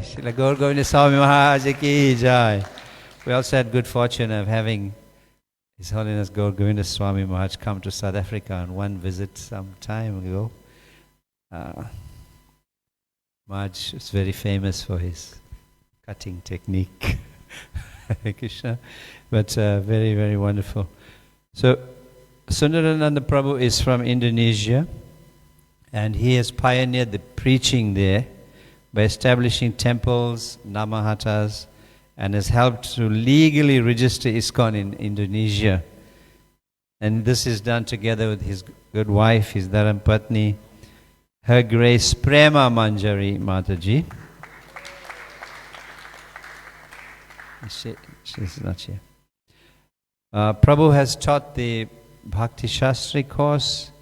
Srila Gaur Govinda Swami Maharaj ki jai. We also had good fortune of having His Holiness Gaur Govinda Swami Maharaj come to South Africa on one visit some time ago. Maharaj is very famous for his cutting technique. Hare Krishna. But very, very wonderful. So, Sundarananda Prabhu is from Indonesia, and he has pioneered the preaching there by establishing temples, namahatas, and has helped to legally register ISKCON in Indonesia. And this is done together with his good wife, his Dharampatni, Her Grace Prema Manjari Mataji. She's not here. Prabhu has taught the Bhakti Shastri course,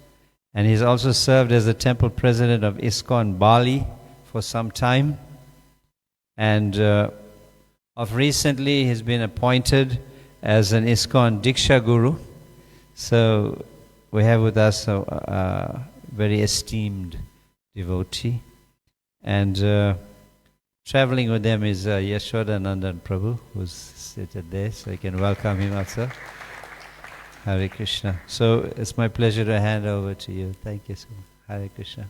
and he's also served as the temple president of ISKCON Bali for some time. And of recently, he's been appointed as an ISKCON Diksha Guru. So we have with us a very esteemed devotee. And traveling with them is Yashodanandan Prabhu, who's seated there, so I can welcome him also. Hare Krishna. So it's my pleasure to hand over to you. Thank you so much. Hare Krishna.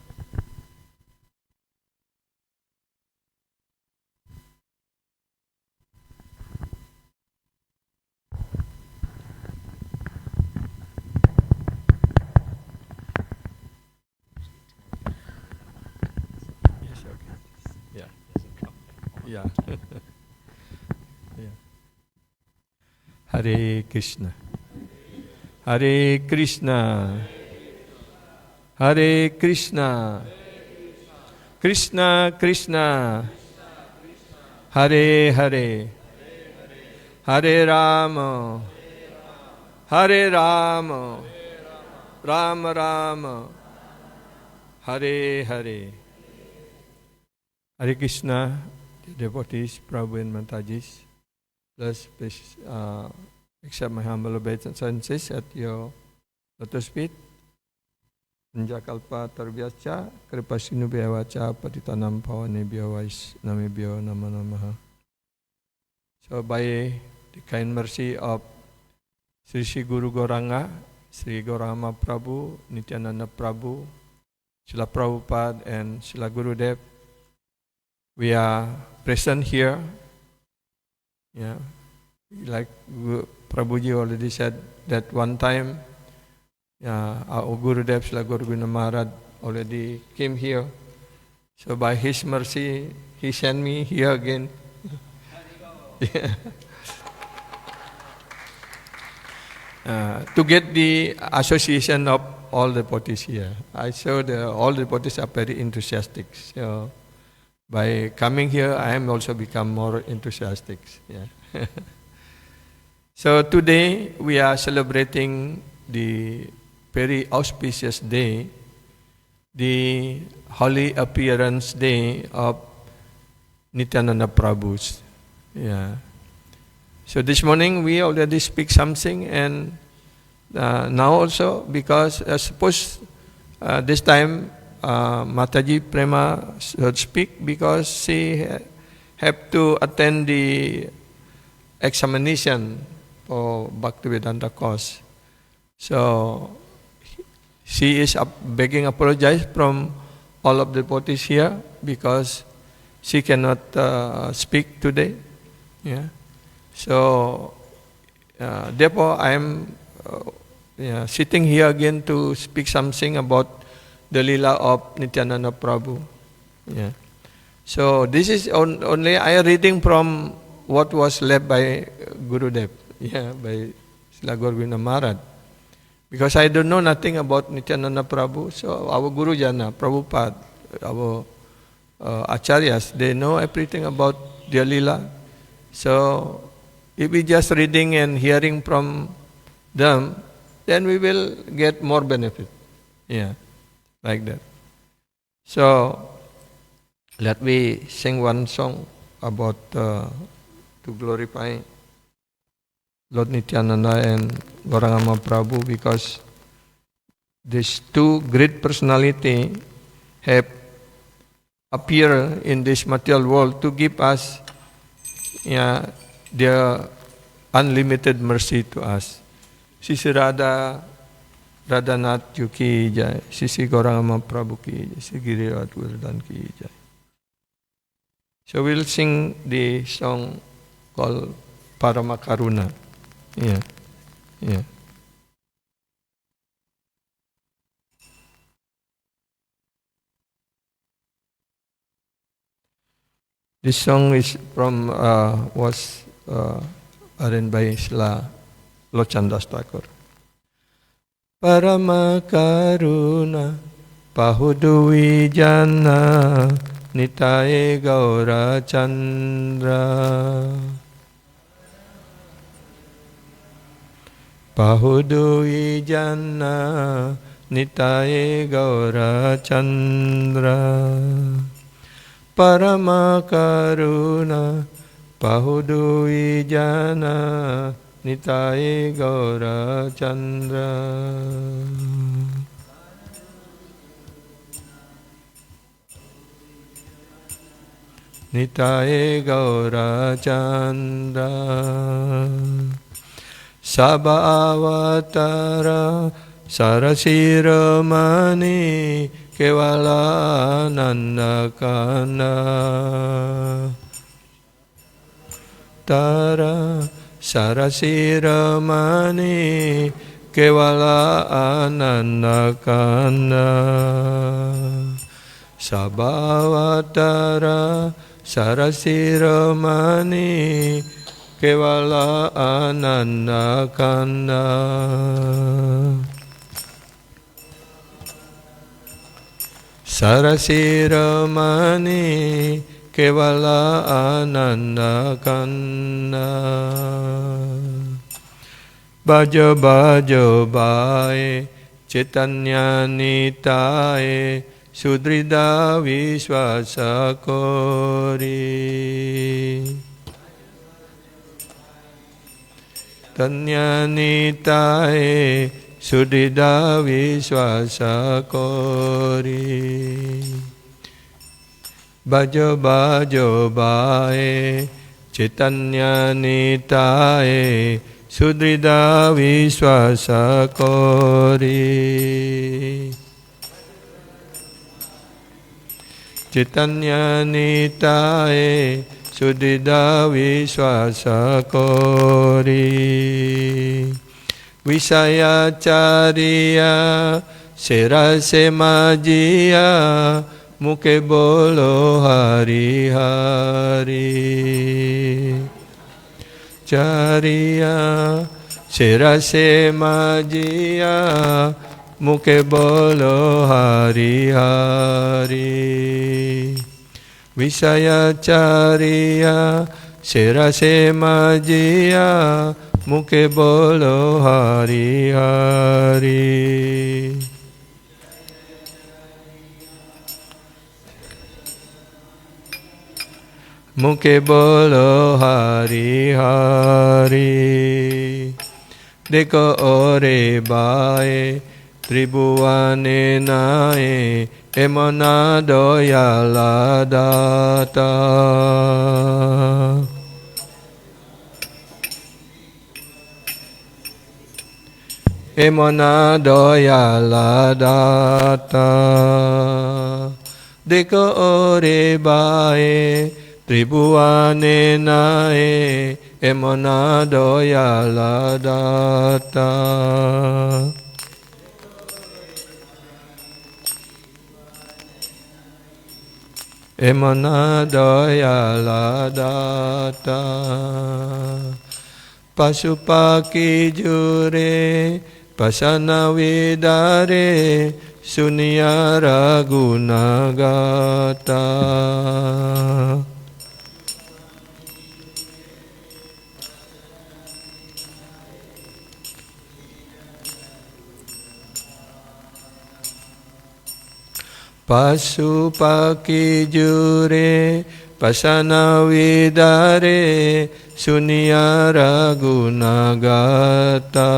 Yes, okay. Yeah. Yeah. Yeah. Hare Krishna. Hare Krishna. Hare Krishna. Krishna Krishna. Hare Hare. Hare Rama. Hare Rama. Rama Rama. Hare Hare. Hare Krishna, devotees, Prabhu and Matajis. Please accept my humble obeisances at your lotus feet. Panjakalpa tarvyascha kripasinubhya vacha patitanam pavanebhyo vaishnavebhyo namo namaha. So by the kind mercy of Sri Guru Gauranga, Sri Gaurama Prabhu, Nityananda Prabhu, Srila Prabhupada and Srila Gurudev, we are present here. Yeah, like Prabhuji already said that one time, our Gurudev Srila Gaur Govinda Maharaj already came here. So by his mercy, he sent me here again. Yeah. To get the association of all the devotees here. I saw all the devotees are very enthusiastic. So by coming here, I am also become more enthusiastic. Yeah. So today we are celebrating the very auspicious day, the holy appearance day of Nityananda Prabhu's. Yeah. So this morning we already speak something, and now also because suppose this time Mataji Prema should speak because she have to attend the examination for Bhaktivedanta course. So she is begging apologize from all of the devotees here because she cannot speak today. Yeah. So therefore I am sitting here again to speak something about the Leela of Nityananda Prabhu. Yeah. So this is only I am reading from what was left by Gurudev, by Srila Gaur Govinda Maharaj. Because I don't know nothing about Nityananda Prabhu, so our Guru Jana, Prabhupada, our Acharyas, they know everything about their Leela. So if we just reading and hearing from them, then we will get more benefit. Yeah, like that. So let me sing one song about to glorify Lord Nityananda and Gauranga Prabhu, because these two great personality have appear in this material world to give us their unlimited mercy to us. Sisi Radhanath Ju ki jai, Sisi Gauranga Prabhu ki jai, Sisi Giriraj Govardhan ki jai. So we'll sing the song called Paramakaruna. Yeah. This song is was arranged by Srila Lochandas Thakur. Paramakaruna Pahudu Vijana Nitaye Gaura Chandra Pahudu Vijana Nitaye Gaura Chandra Paramakaruna Pahudu Vijana Nitaye Gaura Chandra Nitaye Gaura Chandra Sabha Avatara Sarasiramani Kevala Nandakana Tara Sarasiramani Kevala Anandakana Sabhavatara Sarasiramani Kevala Anandakana Sarasiramani Kevala Anandakana Bhajo Bhajo Bhae Chaitanya Nitaye Sudrida Vishwasa Kori Tanya Nitaye Sudrida Vishwasa Kori Bhajo Bhajo Bhae Chaitanya Nitaye Sudrida Vishwasa Kori Chaitanya Nitaye Sudrida Vishwasa Kori Visayacariya Serase Majiya Mukhe Bolo Hari Hari Chariya Serase Majiya Mukhe Bolo Hari Hari Visayacariya Serase Majiya Mukhe Bolo Hari Hari Mukhe Bolo Hari Hari Dekho ore bae Tribhuwane nae Emona doyala data Emona doyala data Dekho ore bae Tribhuwane nae Emona doyala data Emana doyala data Pasupaki jure Pasana vidare Sunyara gunagata Pasupaki jure Pasana vidare Sunyara gunagata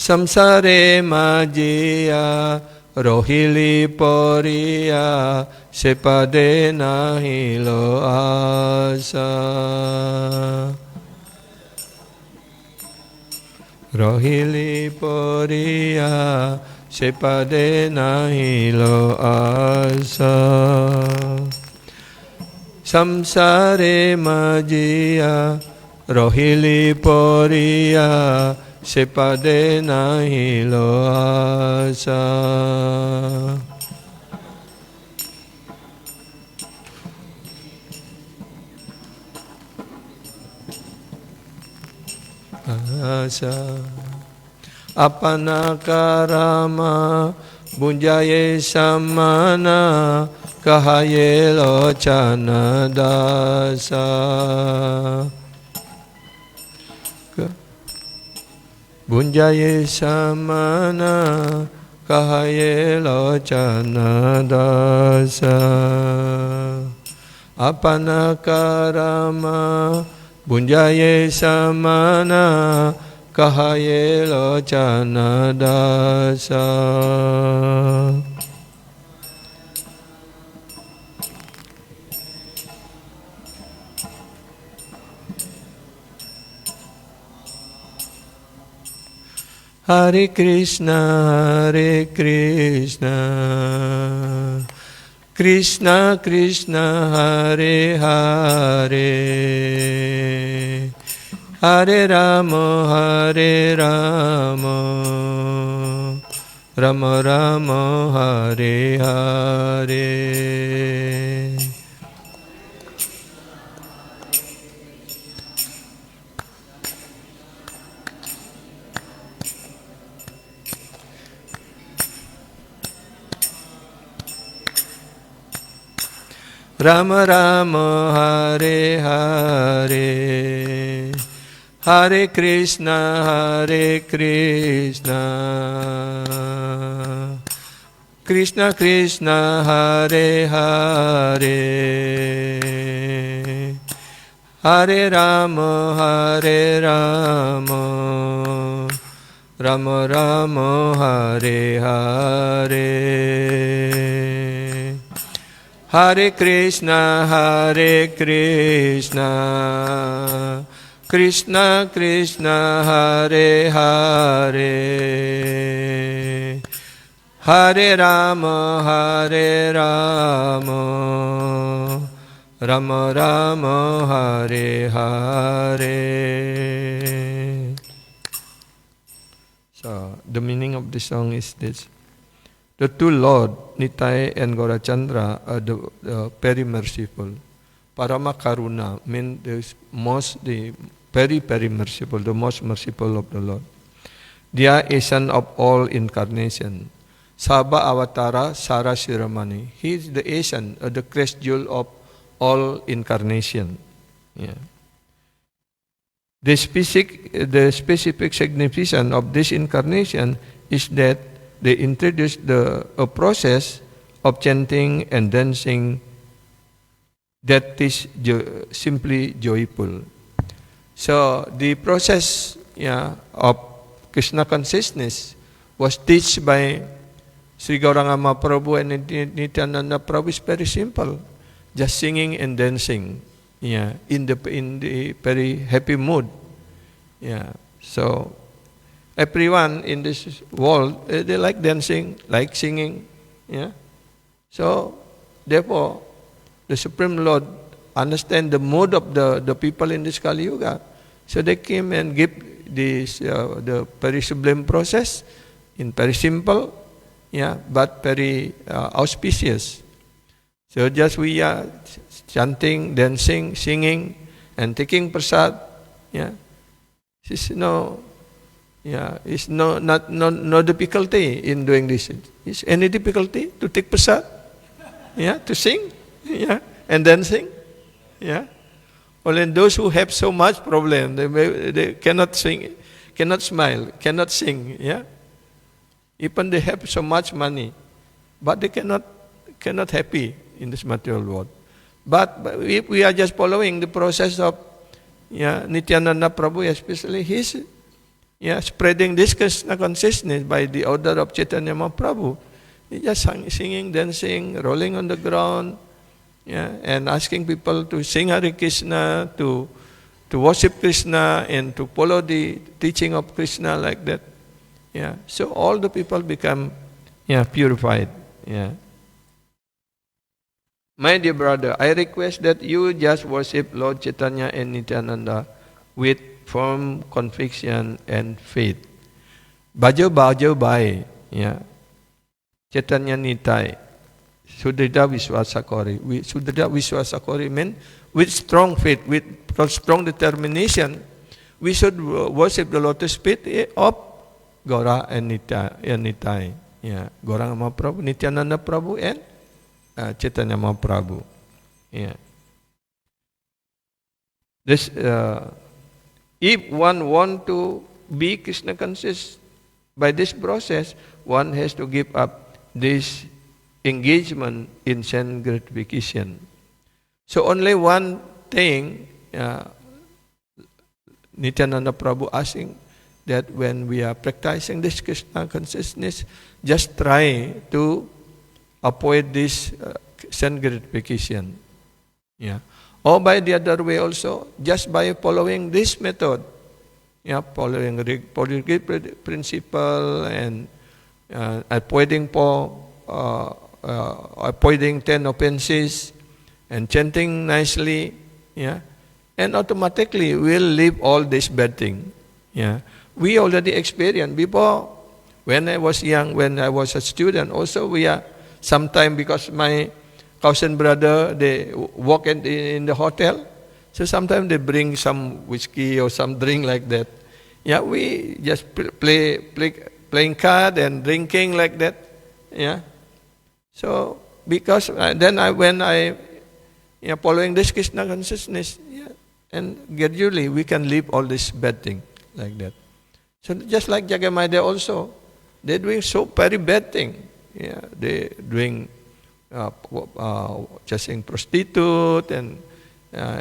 samsare majia rohili poria sepade nahi lo asa. Rohili poria sepade nahi lo asa. Samsare majia rohili poria sepade nahi lo asa. Asa apana karama bunjaye samana kahaye locana dasa. Bunjaye samana kahaye locana dasa. Apana karama bunjaye samana kahaye locana dasa. Hare Krishna, Krishna Krishna, Hare Hare, Hare Rama, Hare Rama, Rama Rama, Hare Hare. Rama Rama, Hare Hare, Hare Krishna, Krishna Krishna, Hare Hare, Hare Rama, Hare Rama, Rama Rama, Hare Hare. Hare Krishna, Krishna Krishna, Hare Hare, Hare Rama, Hare Rama, Rama Rama, Hare Hare. So, the meaning of the song is this. The two Lord, Nitai and Gaurachandra, are the very merciful. Parama Karuna means the very merciful, the most merciful of the Lord. They are essence of all incarnation. Sabha Avatara Sara Shiramani. He is the essence, the crest jewel of all incarnation. Yeah. The specific significance of this incarnation is that they introduced a process of chanting and dancing that is simply joyful. So the process of Krishna consciousness was taught by Sri Gauranga Mahaprabhu and Nityananda Prabhu is very simple, just singing and dancing, in the very happy mood, So everyone in this world, they like dancing, like singing, So therefore, the Supreme Lord understand the mood of the people in this Kali Yuga, so they came and give this the very sublime process in very simple, but very auspicious. So just we are chanting, dancing, singing, and taking prasad. It's no difficulty in doing this. Is any difficulty to take prasad? To sing, and dancing, Only those who have so much problem, they cannot sing, cannot smile, cannot sing, Even they have so much money, but they cannot happy in this material world. But if we are just following the process of Nityananda Prabhu, especially his spreading this Krishna consciousness by the order of Chaitanya Mahaprabhu. He just singing, dancing, rolling on the ground, and asking people to sing Hare Krishna, to worship Krishna, and to follow the teaching of Krishna like that. So all the people become purified. My dear brother, I request that you just worship Lord Chaitanya and Nityananda with firm conviction and faith. Bajo bai, Chaitanya Nitai, Sudrida Vishwasakori. Sudrida Vishwasakori means with strong faith, with strong determination, we should worship the lotus feet of Gaura and Nitai. Gauranga Mahaprabhu, Nityananda Prabhu, and Chaitanya Mahaprabhu. This, if one want to be Krishna conscious by this process, one has to give up this engagement in sense gratification. So only one thing, Nityananda Prabhu asking that when we are practicing this Krishna consciousness, just try to avoid this sense gratification. Or by the other way also, just by following this method, following the principle and avoiding 10 offenses and chanting nicely, and automatically we'll leave all this bad thing. We already experienced before. When I was young, when I was a student, also we are sometimes, because my cousin brother, they work in the hotel, so sometimes they bring some whiskey or some drink like that. We just playing card and drinking like that. So because when I following this Krishna consciousness, and gradually we can leave all this bad thing like that. So just like Jagamaya also, they're doing so very bad thing. They're doing chasing prostitute and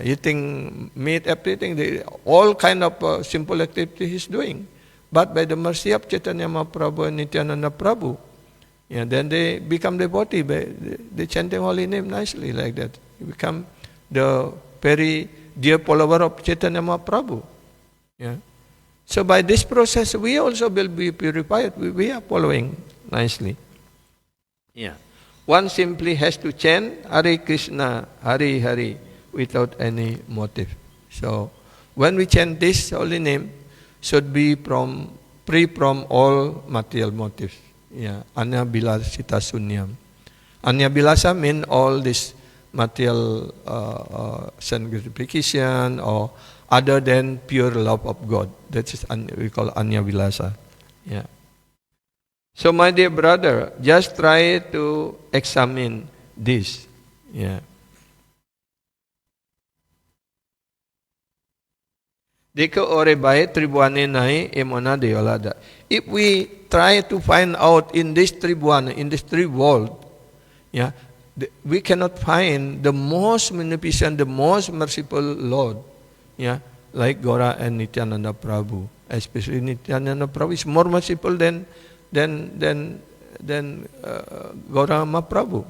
eating meat, everything. All kind of simple activity he's doing. But by the mercy of Chaitanya Mahaprabhu and Nityananda Prabhu, then they become devotee. They chanting holy name nicely like that. You become the very dear follower of Chaitanya Mahaprabhu. So by this process, we also will be purified. We are following nicely. One simply has to chant Hare Krishna, Hare Hare, without any motive. So when we chant this holy name, should be free from all material motives. Anya Bilasita Sunyam. Anya Bilasa means all this material sense gratification or other than pure love of God. That is we call Anya Bilasa. So my dear brother, just try to examine this. Deko ore bae tribuane nai emona deolada. If we try to find out in this tribuane, in this three world, we cannot find the most magnificent, the most merciful Lord, like Gaura and Nityananda Prabhu. Especially Nityananda Prabhu is more merciful than Gaura Mahaprabhu.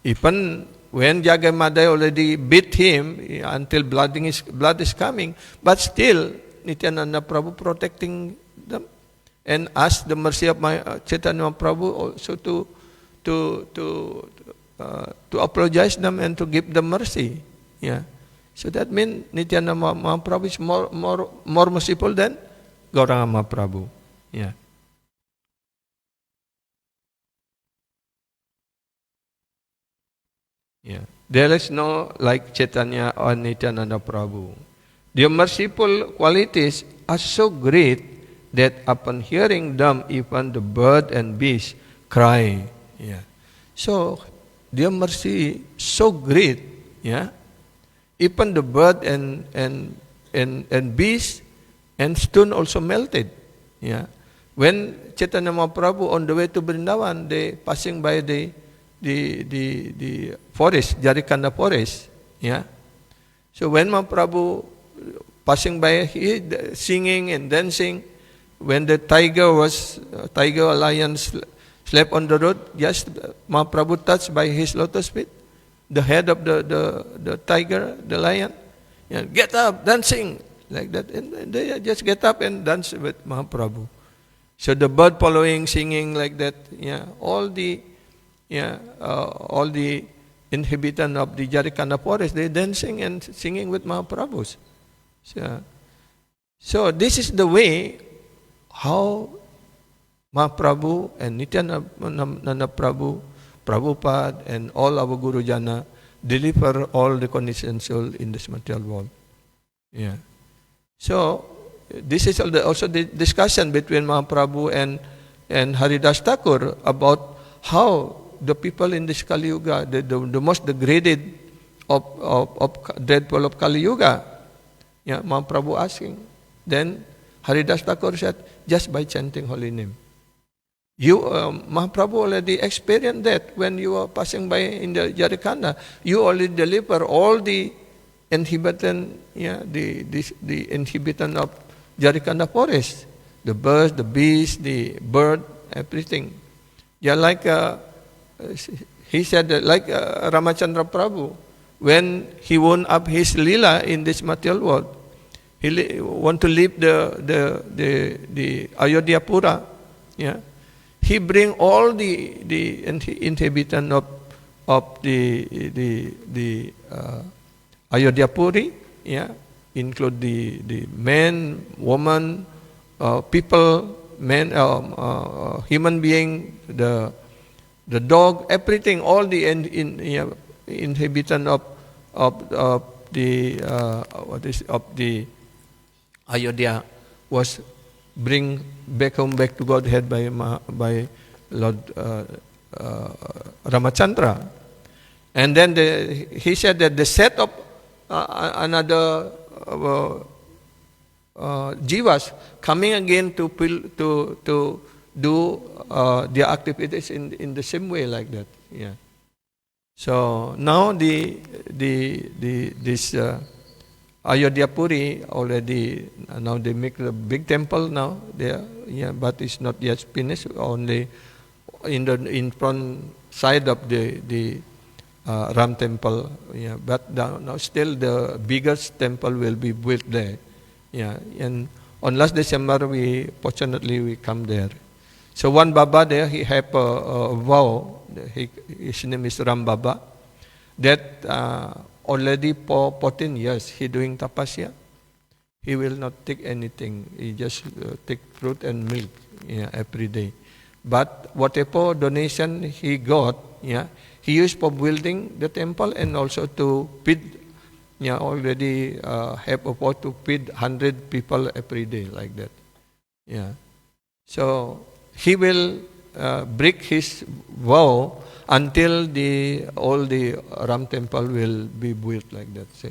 Even when Jagamaya already beat him until blood is coming, but still Nityananda Prabhu protecting them and ask the mercy of my Chaitanya Prabhu also to apologize them and to give them mercy. So that means Nityananda Mahaprabhu is more merciful than Gauranga Mahaprabhu. There is no like Chaitanya or Nityananda Prabhu. Their merciful qualities are so great that upon hearing them, even the bird and beast cry. So their mercy so great. Even the bird and beast and stone also melted. When Chaitanya Mahaprabhu on the way to Vrindavan, they passing by the forest, Jarikanda forest. So when Mahaprabhu passing by, he singing and dancing. When the tiger alliance slept on the road, just Mahaprabhu touched by his lotus feet the head of the tiger, the lion. Get up, dancing, like that. And they just get up and dance with Mahaprabhu. So the bird following, singing like that. All the inhabitants of the Jarikanda forest, they dancing and singing with Mahaprabhu. So this is the way how Mahaprabhu and Nityananda Prabhu, Prabhupada, and all our Guru Jana deliver all the conditioned soul in this material world. So this is also the discussion between Mahaprabhu and Haridas Thakur about how the people in this Kali Yuga, the most degraded of dreadful of Kali Yuga, Mahaprabhu asking. Then Haridas Thakur said, just by chanting holy name. Mahaprabhu already experienced that when you were passing by in the Jarikanda. You already deliver all the inhabitant, the inhabitant of Jarikanda forest, the birds, the beasts, the bird, everything. Like he said, like Ramachandra Prabhu, when he wound up his lila in this material world, he want to leave the Ayodhya Pura. He bring all the inhabitant of the Ayodhya Puri, include the men, woman, people, men, human being, the dog, everything, all the inhabitant of the Ayodhya was bring back home, back to Godhead by Lord Ramachandra. And then he said that the set of another jivas coming again to do their activities in the same way like that. So now this Ayodhya Puri already, now they make the big temple now there, but it's not yet finished, only in front side of the Ram temple, but now still the biggest temple will be built there. And on last December fortunately we come there. So one Baba there, he have a vow, his name is Ram Baba, that already for 14 years he doing tapasya. He will not take anything. He just take fruit and milk every day. But whatever donation he got, he used for building the temple and also to feed. Already have afford to feed 100 people every day like that. So he will break his vow until all the Ram temple will be built like that. So,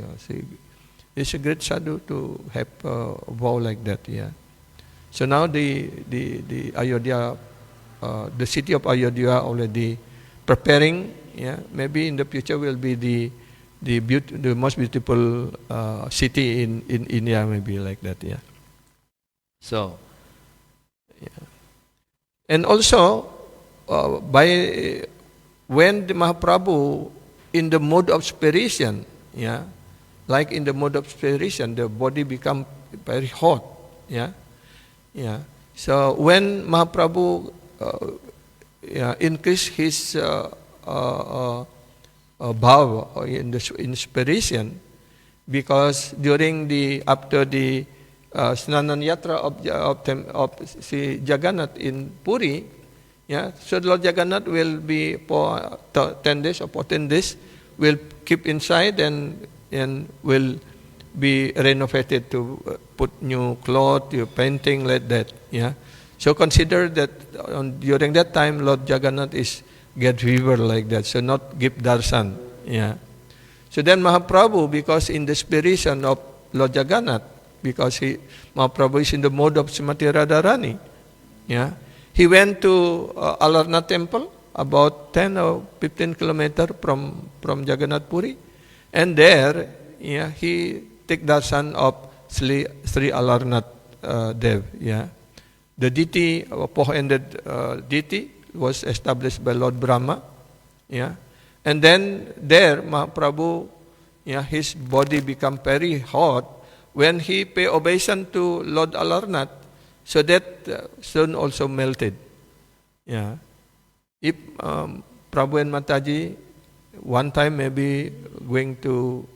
it's a great sadhu to have a vow like that. So now the Ayodhya, the city of Ayodhya already preparing. Maybe in the future will be the most beautiful city in India, maybe like that. So and also when the Mahaprabhu in the mode of spiration, like in the mode of spiration, the body become very hot. So when Mahaprabhu increase his bhav in the inspiration, because after the Snanan Yatra of Sri Jagannath in Puri, so Lord Jagannath will be for 10 days or 14 days, will keep inside and will be renovated to put new cloth, new painting like that. So consider that during that time Lord Jagannath is get fever like that, so not give darshan. So then Mahaprabhu, because in the inspiration of Lord Jagannath, because Mahaprabhu is in the mode of Srimati Radharani, he went to Alarna temple, about 10 or 15 kilometers from Jagannath Puri, and there he take darshan of Sri Alarnath Dev. Yeah, the deity, four-handed deity, was established by Lord Brahma. Yeah, and then there Mahaprabhu, yeah, his body become very hot when he pay obeisance to Lord Alarnath, so that stone also melted. Yeah, if Prabhu and Mataji one time maybe going to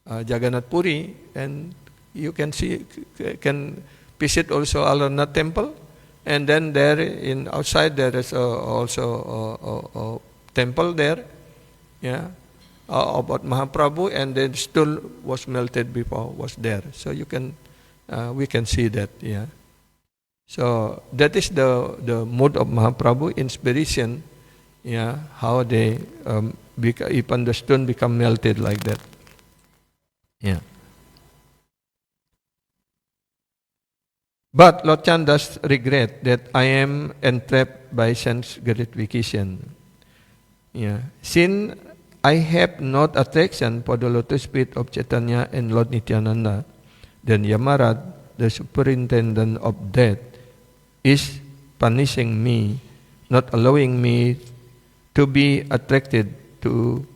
Jagannath Puri, and you can can visit also Alarnath temple, and then there in outside there is also a temple there, yeah, about Mahaprabhu, and then stone was melted before was there, so you can we can see that, yeah. So that is the mode of Mahaprabhu, inspiration, yeah, how they even the stone become melted like that, yeah. But Lord Chan does regret that I am entrapped by sense gratification. Yeah. Since I have not attraction for the lotus feet of Chaitanya and Lord Nityananda, then Yamaraj, the superintendent of death, is punishing me, not allowing me to be attracted to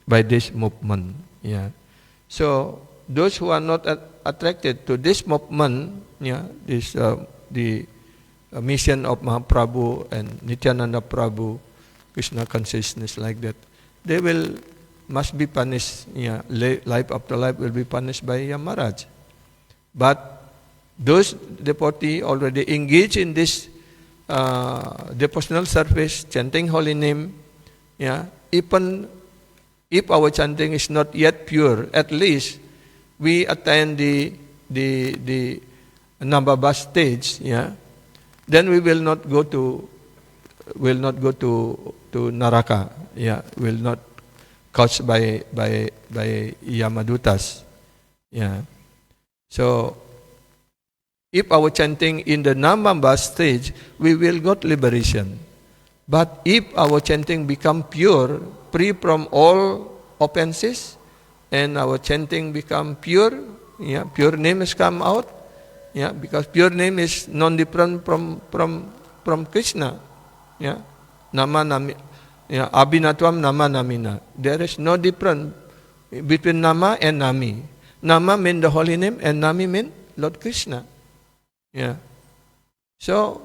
by this movement. Yeah. So those who are not attracted to this movement, yeah, this the mission of Mahaprabhu and Nityananda Prabhu, Krishna consciousness like that, they must be punished. Yeah, life after life will be punished by Yamaraj. But those devotees already engaged in this devotional service, chanting holy name, yeah, even if our chanting is not yet pure, at least we attain the Nambaba stage, yeah, then we will not go to Naraka, yeah, will not caused by Yamadutas, yeah. So if our chanting in the Nambaba stage, we will got liberation. But if our chanting become pure, free from all offenses, and our chanting become pure, yeah, pure name has come out, yeah, because pure name is non-different from Krishna, yeah, nama nami, yeah, abhinatvam nama namina. There is no difference between nama and nami. Nama means the holy name, and nami means Lord Krishna, yeah. So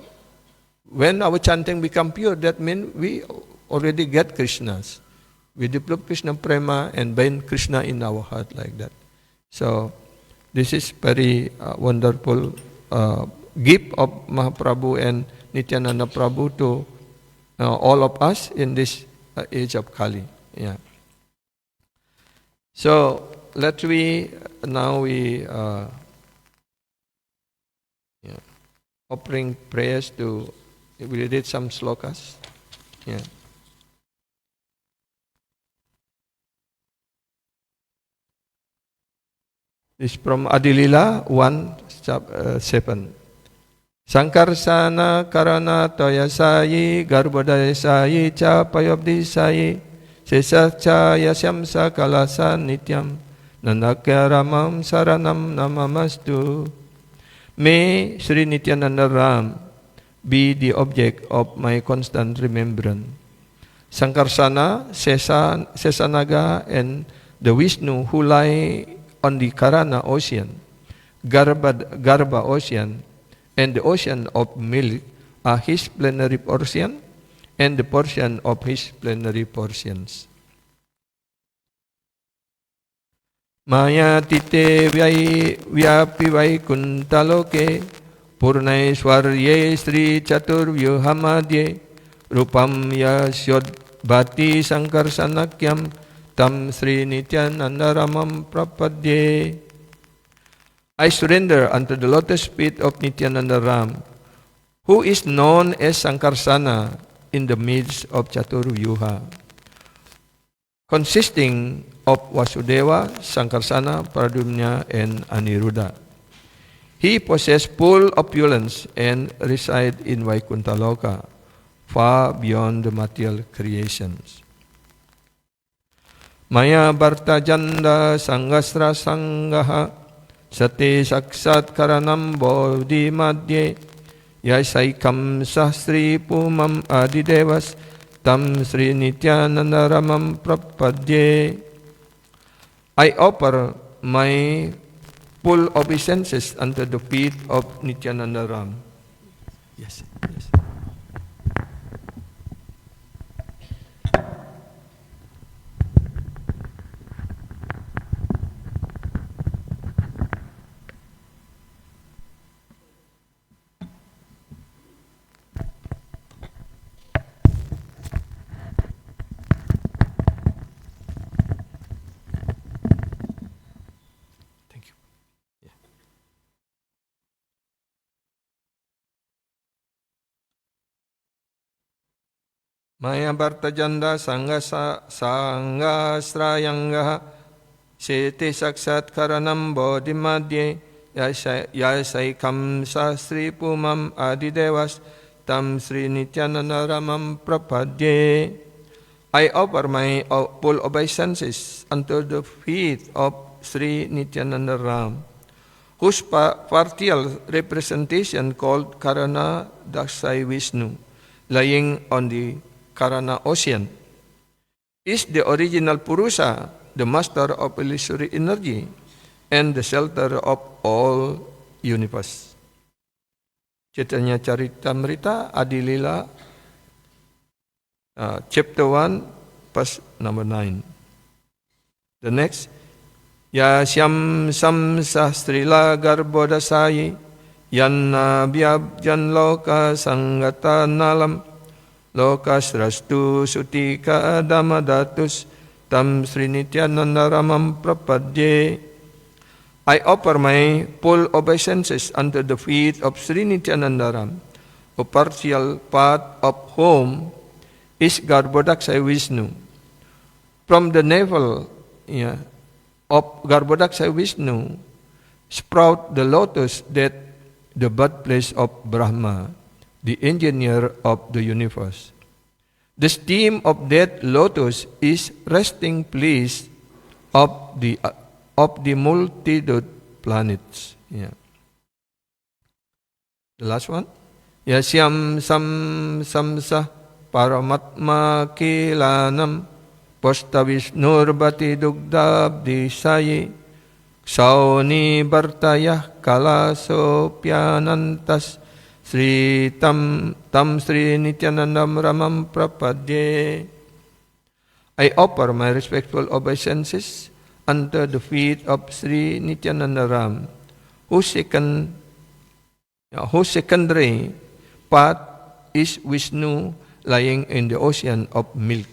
when our chanting become pure, that means we already get Krishnas. We develop Krishna prema and bind Krishna in our heart like that. So this is very wonderful gift of Mahaprabhu and Nityananda Prabhu to all of us in this age of Kali. Yeah. So we offering prayers to. We read some slokas. Yeah. This is from Adilila 1:7. Sankarsana karana toyasayi garbhodayasayi cha payobdisayi sesacha yasyamsa kalasa nityam nanakyaramam saranam namamastu. May Sri Nityananda Ram be the object of my constant remembrance. Sankarsana, Sesanaga, and the Vishnu who lie on the Karana ocean, Garbha ocean, and the ocean of milk are his plenary portion and the portion of his plenary portions. Maya tite vyapi vaikuntaloke Purnaishwarye Sri Chaturvyuhamadye Rupam Yasyod Bhati Sankarsanakyam Tam Sri Nityananda Ramam Prapadye. I surrender unto the lotus feet of Nityananda Ram, who is known as Sankarsana in the midst of Chaturvyuha, consisting of Vasudeva, Sankarsana, Pradyumna, and Aniruddha. He possessed full opulence and reside in Vaikuntha-loka, far beyond the material creations. Maya Bharta Janda Sangasra Sangaha Sate saksat karanam bodhi madhye yasaikam sahsri pumam adidevas tam sri nityananda ramam prapadye. I offer my full obeisances unto the feet of Nityananda Ram. Yes, yes. Thank you. Yeah. Maya Bhartajanda Sangasrayanga Sete Saksat Karanam Bodhimadye Yasaikam Sastri Pumam Adidevas Tam Sri Nityananda Ramam Prapadye. I offer my full obeisances unto the feet of Sri Nityananda Ram, whose partial representation called Karana Daksai Vishnu, lying on the Karana ocean, is the original Purusha, the master of illusory energy, and the shelter of all universe. Chaitanya Charitamrita Adilila, chapter 1, verse number 9. The next, Yasyam sam sastrila garbhodasayi yanna vyabjan loka sangata nalam lokasrastu sutika adamadatus tam srinityananda ramam prapadye. I offer my full obeisances unto the feet of Sri Nityananda Ram, a partial part of whom is Garbhodakshay Vishnu. From the navel of Garbhodakshay Vishnu sprout the lotus, that the birthplace of Brahma, the engineer of the universe. The stem of that lotus is resting place of the multitude planets. Yeah. The last one. Yasyam samsa paramatma kilanam postavisnurbati dugdabdi sayi sauni bartayah kalaso pyanantas Sri tam Sri Nityanandam Ramam Prapadye. I offer my respectful obeisances unto the feet of Sri Nityananda Ram, whose secondary part is Vishnu, lying in the ocean of milk.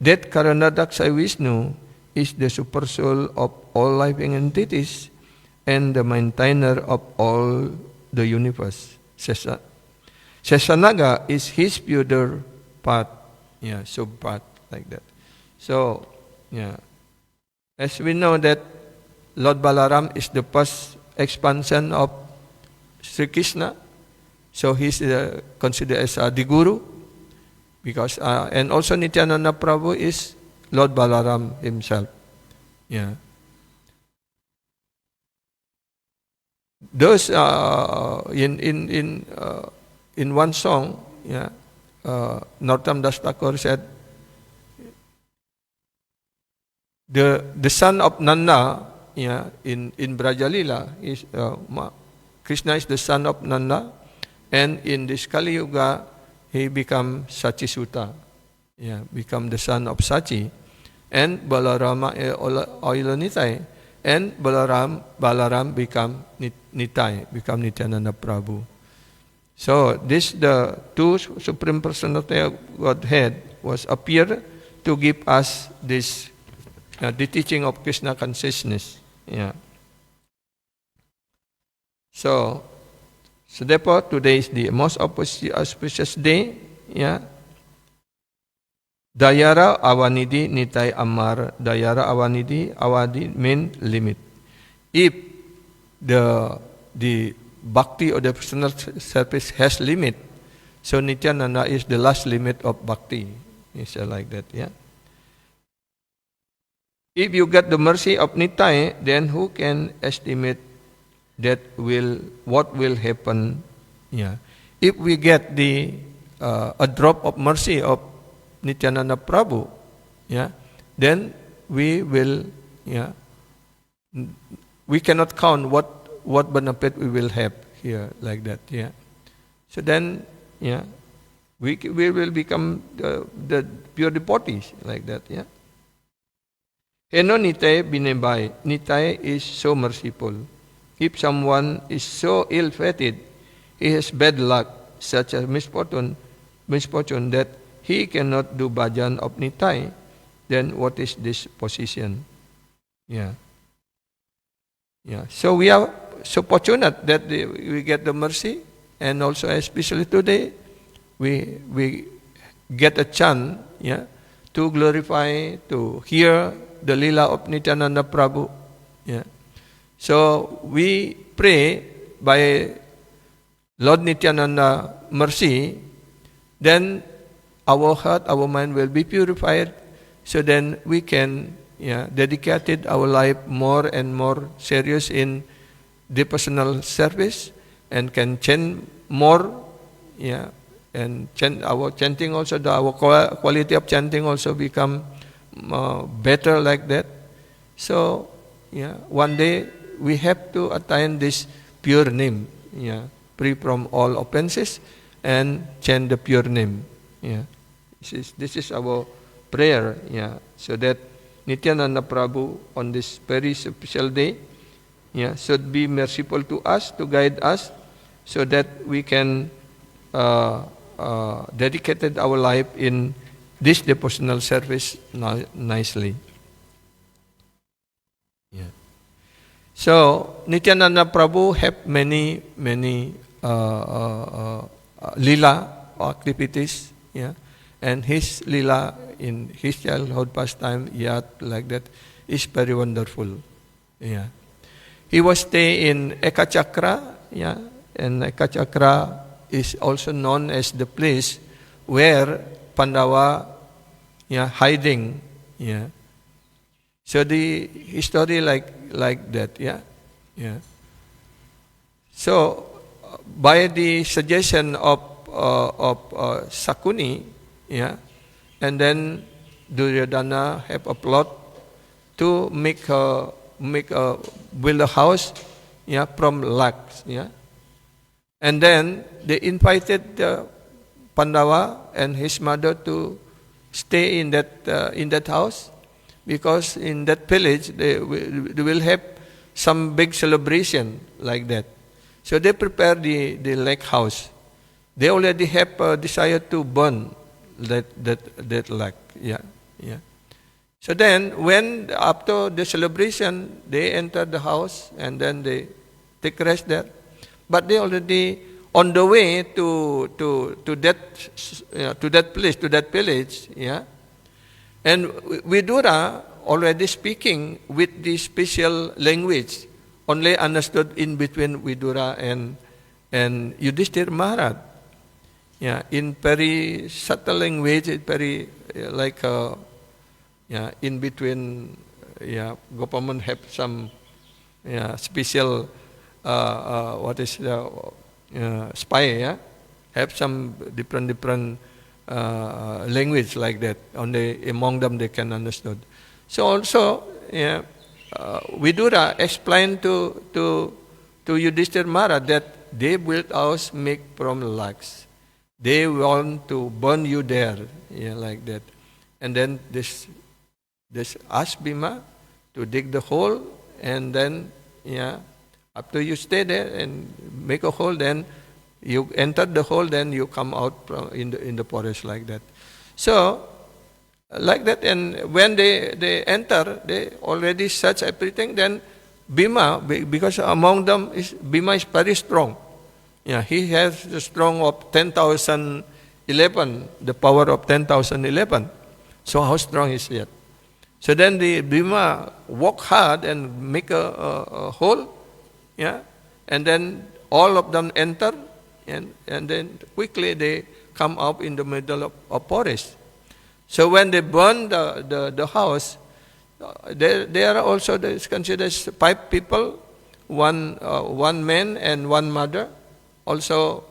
That Karanadaksha Vishnu is the super soul of all living entities and the maintainer of all the universe. Sheshanaga is his pure part, sub-part, like that. So, as we know that Lord Balaram is the first expansion of Sri Krishna, so he's considered as the Guru, because and also Nityananda Prabhu is Lord Balaram himself. Yeah. Those in one song, Narottam Das Thakur said, the son of Nanda, in Brajalila is Krishna is the son of Nanda, and in this Kali Yuga he become Sachisuta, become the son of Sachi, and Balarama Oilanitai, and Balaram become Nitai, become Nityananda Prabhu. So this the two Supreme Personality of Godhead was appear to give us this the teaching of Krishna consciousness. So therefore today is the most auspicious day. Dayara Avanidhi Nitai Amar. Dayara Avanidhi, Avadi mean limit. If the bhakti or the personal service has limit, so Nityananda is the last limit of bhakti. It's like that, If you get the mercy of Nitai, then who can estimate what will happen? Yeah. If we get a drop of mercy of Nityananda Prabhu, yeah, then we will, yeah, we cannot count what benefit we will have here, like that, yeah. So then, yeah, we will become the pure devotees, like that, yeah. Eno Nitai Binebai. Nitai is so merciful. If someone is so ill-fated, he has bad luck, such as misfortune that he cannot do bhajan of Nitai, then what is this position? Yeah. Yeah. So we are so fortunate that we get the mercy, and also especially today, we get a chance, yeah, to glorify, to hear the lila of Nityananda Prabhu. Yeah. So we pray by Lord Nityananda mercy, then our heart, our mind will be purified, so then we can, yeah, dedicate our life more and more serious in devotional service, and can chant more, yeah, and our chanting also, our quality of chanting also become better, like that. So, yeah, one day we have to attain this pure name, yeah, free from all offenses, and chant the pure name. Yeah, this is our prayer. Yeah, so that Nityananda Prabhu on this very special day, yeah, should be merciful to us, to guide us, so that we can dedicate our life in this devotional service nicely. Yeah. So Nityananda Prabhu have many lila activities, yeah, and his lila in his childhood pastime, yeah, like that, is very wonderful. Yeah, he was stay in Ekachakra, yeah, and Ekachakra is also known as the place where Pandava, yeah, hiding, yeah. So the history like that, yeah, yeah. So by the suggestion of Sakuni, yeah, and then Duryodhana have a plot to build a house, yeah, from lakhs, yeah, and then they invited Pandava and his mother to stay in that house, because in that village they will have some big celebration, like that. So they prepare the lake house. They already have a desire to burn that lake. Yeah, yeah. So then, when after the celebration, they enter the house and then they take rest there. But they already on the way to that place, to that village. Yeah, and Vidura already speaking with the special language, only understood in between Vidura and Yudhishthira Maharaj. Yeah, in very subtle language, very yeah, in between. Yeah, Gopaman have some special spy. Yeah, have some different language, like that. Only among them they can understood. So also, yeah, Vidura explained to Yudhishthira Maharaj that they built house make from lakhs. They want to burn you there, yeah, like that. And then this asked Bhima to dig the hole, and then, yeah, after you stay there and make a hole, then you enter the hole, then you come out in the forest, like that. So, like that, and when they enter, they already search everything. Then Bhima, because among them Bhima is very strong. Yeah, he has the strong of 10,011, the power of 10,011. So how strong is it? So then the Bhima walk hard and make a hole, yeah, and then all of them enter, and then quickly they come up in the middle of forest. So when they burn the house, There are also considered 5 people, one man and one mother, also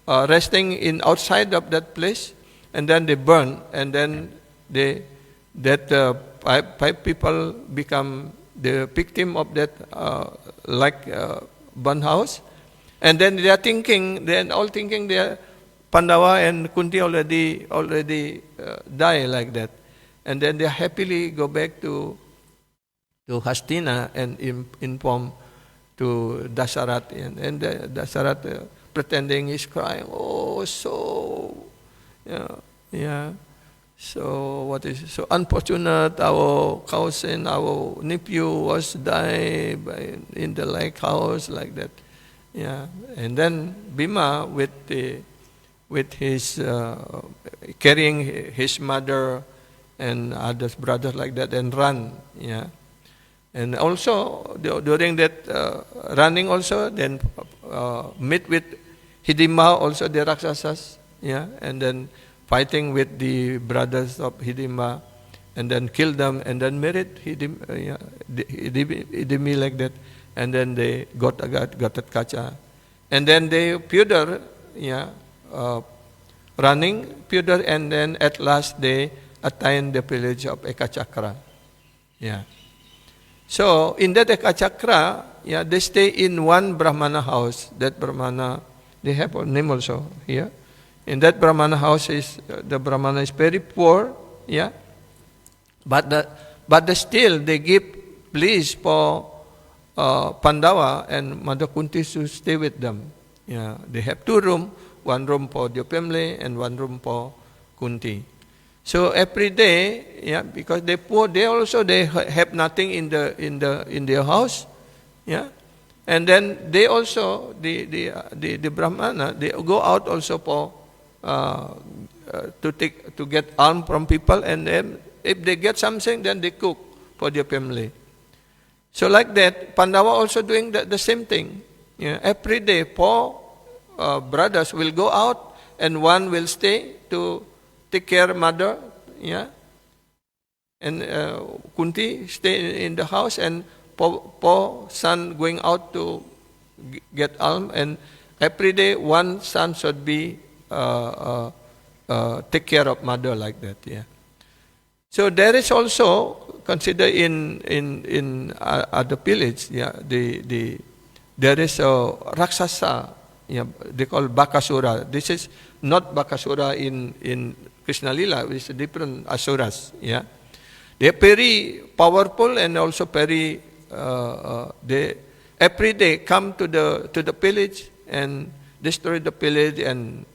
resting in outside of that place, and then they burn, and then five people become the victim of that burn house, and then they are thinking, Pandava and Kunti already die like that, and then they happily go back to Hastina and inform to Dasarath, and Dasarath pretending he's crying. Oh, so so what is so unfortunate? Our cousin, our nephew was died in the lake house like that. Yeah, and then Bhima with his carrying his mother and others brothers like that and run. Yeah. And also, during that running also, then meet with Hidimba, also the Rakshasas, yeah, and then fighting with the brothers of Hidimba, and then kill them, and then married Hidimba like that, and then they got Gatotkacha. And then they Pudar, running Pudar, and then at last they attained the village of Ekachakra. Yeah. So in that Ekachakra, they stay in one Brahmana house. That Brahmana, they have a name also here. In that Brahmana house the Brahmana is very poor, yeah. But still they give place for Pandava and Mother Kunti to stay with them. Yeah, they have 2 rooms, 1 room for their family and 1 room for Kunti. So every day, because they poor, they have nothing in their house, yeah, and then they also the Brahmana, they go out also for to get alms from people, and then if they get something, then they cook for their family. So like that, Pandava also doing the same thing. Yeah, every day 4 brothers will go out, and 1 will stay to take care of mother, yeah, and Kunti stay in the house, and Paul son going out to get alms, and every day 1 son should be take care of mother like that, yeah. So there is also considered in other village, yeah, there is a Rakshasa, yeah, they call Bakasura. This is not Bakasura in Krishna Lila, it's different asuras. Yeah, they are very powerful and also very. They every day come to the village and destroy the village and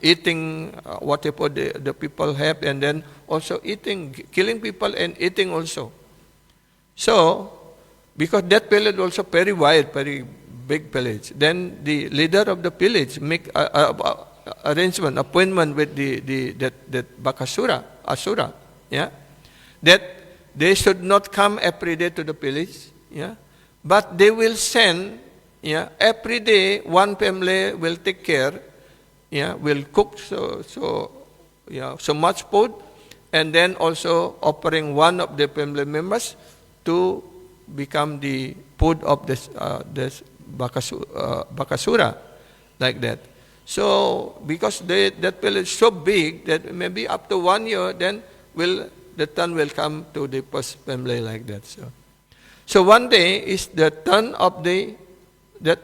eating whatever the people have, and then also eating, killing people and eating also. So because that village also very wide, very big village, then the leader of the village make appointment with that Bakasura, Asura, yeah, that they should not come every day to the village, yeah, but they will send, yeah, every day 1 family will take care, yeah, will cook so much food, and then also offering 1 of the family members to become the food of this Bakasura, like that. So because that village is so big that maybe after 1 year, then the turn will come to the first family like that. So one day is the turn of that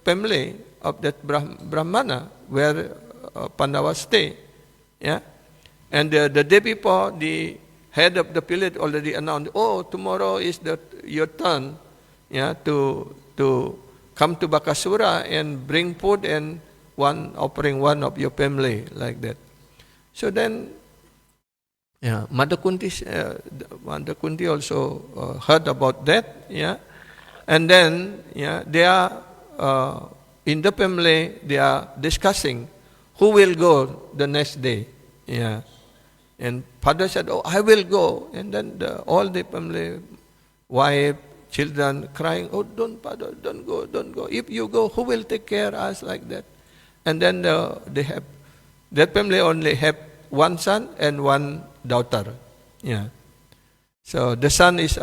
family of that Brahmana where Pandava stay, yeah. And the day before, the head of the village already announced, oh, tomorrow is your turn, yeah, to come to Bakasura and bring food and offering 1 of your family like that. So then, yeah, Mother Kunti also heard about that, yeah, and then, yeah, they are in the family, they are discussing who will go the next day, yeah. And father said, oh, I will go. And then all the family, wife, children crying, oh, don't, father, don't go. If you go, who will take care of us like that? And then that family only have 1 son and 1 daughter. Yeah. So the son is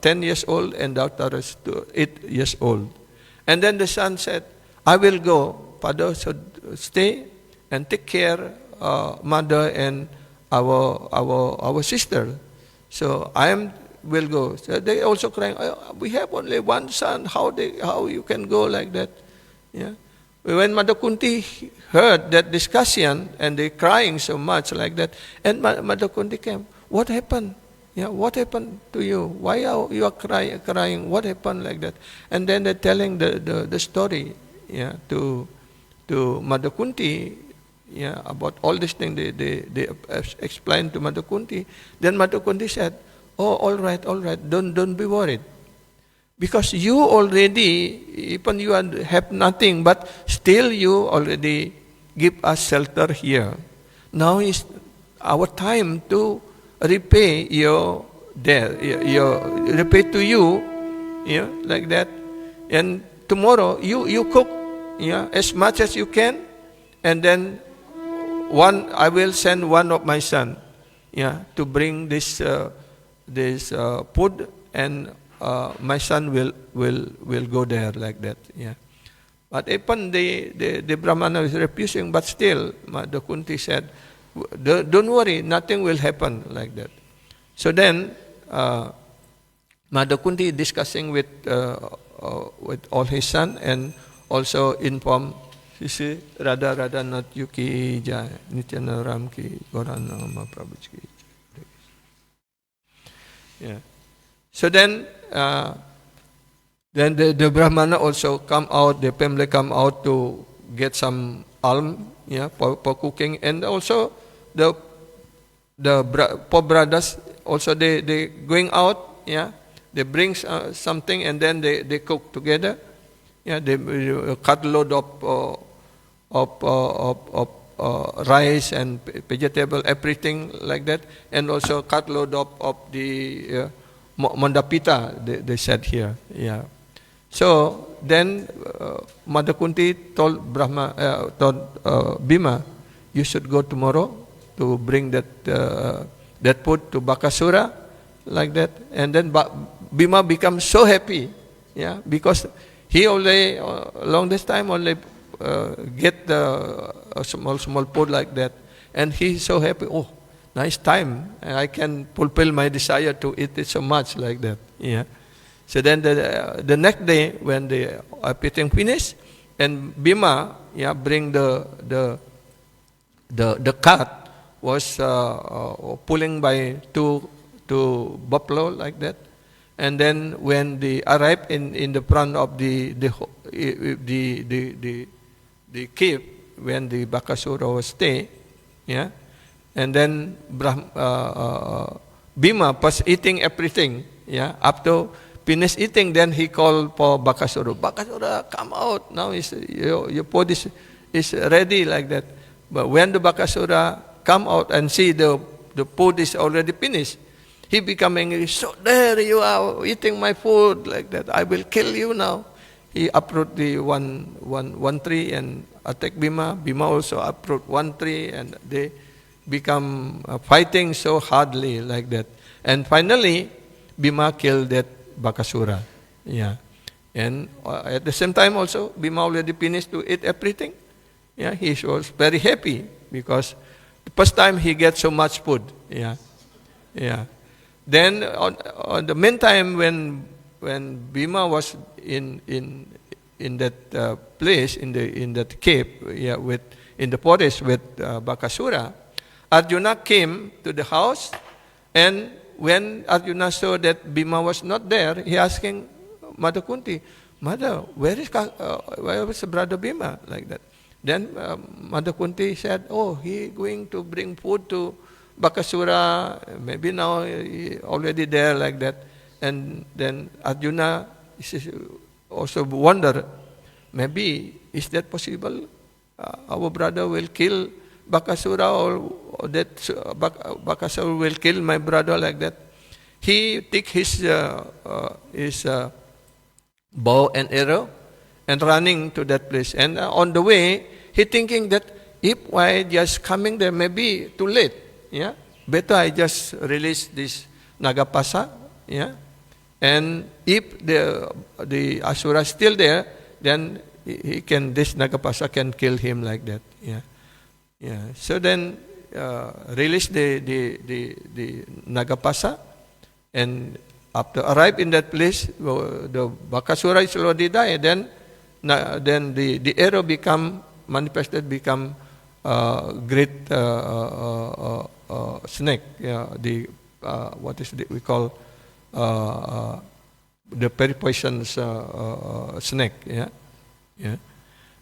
10 years old and daughter is 8 years old. And then the son said, I will go. Father should stay and take care mother and our sister. So I will go. So they also crying, we have only one son, how you can go like that? Yeah. When Mother Kunti heard that discussion and they crying so much like that, and Mother Kunti came, what happened? Yeah, what happened to you? Why are you crying? What happened like that? And then they're telling the story, yeah, to Mother Kunti, yeah, about all this thing. They explained to Mother Kunti. Then Mother Kunti said, oh, all right, don't be worried. Because you already, even you have nothing, but still you already give us shelter here. Now is our time to repay your debt, repay to you, yeah, like that. And tomorrow you cook, yeah, as much as you can, and then I will send one of my son, yeah, to bring this food, and my son will go there like that, yeah. But even the Brahmana is refusing, but still Mother Kunti said, don't worry, nothing will happen like that. So then Mother Kunti discussing with all his son, and also inform Sisi Radha Nath Yuki Jai Nityananda Ram ki Gorana Mahaprabhu ki. Yeah. So then the Brahmana also come out, the family come out to get some alms, yeah, for cooking, and also the poor brothers also they going out, yeah, they bring something and then they cook together, yeah, they cut load of rice and vegetable, everything like that, and also cut load of the mandapita, they said here, yeah. So then Mother Kunti told Bhima, you should go tomorrow to bring that food to Bakasura, like that. And then Bhima becomes so happy, yeah, because he only along this time only get a small food like that, and he's so happy. Oh, nice time! I can fulfill my desire to eat it so much like that. Yeah. So then the next day when the eating finished, and Bhima, yeah, bring the cart was pulling by two buffalo like that, and then when they arrived in the front of the cave when the Bakasura was stay, yeah, and then Bhima was eating everything, yeah. After finish eating, then he called for Bakasura. Bakasura, come out now! Your food is ready like that. But when the Bakasura come out and see the food is already finished, he become angry. So there you are eating my food like that. I will kill you now. He uproot the one tree and attack Bhima. Bhima also uproot one tree, and they become fighting so hardly like that. And finally, Bhima killed that Bakasura. Yeah. And at the same time also, Bhima already finished to eat everything. Yeah, he was very happy because the first time he gets so much food. Yeah. Yeah. Then on the meantime, when Bhima was in that place, in that cave, yeah, in the forest with Bakasura, Arjuna came to the house, and when Arjuna saw that Bhima was not there, he asking Mother Kunti, Mother, where is brother Bhima? Like that. Then Mother Kunti said, oh, he going to bring food to Bakasura, maybe now he already there like that. And then Arjuna also wonder, maybe is that possible? Our brother will kill Bakasura, or that Bakasura will kill my brother like that. He take his bow and arrow and running to that place. And on the way, he thinking that if I just coming there, maybe too late. Yeah, better I just release this Nagapasa, yeah. And if the Asura is still there, then this Nagapasa can kill him like that, yeah. Yeah. So then release the Nagapasa, and after arrive in that place, the Bakasura is already died. Then the arrow manifested become great snake. Yeah, we call the very poisonous snake. Yeah, yeah.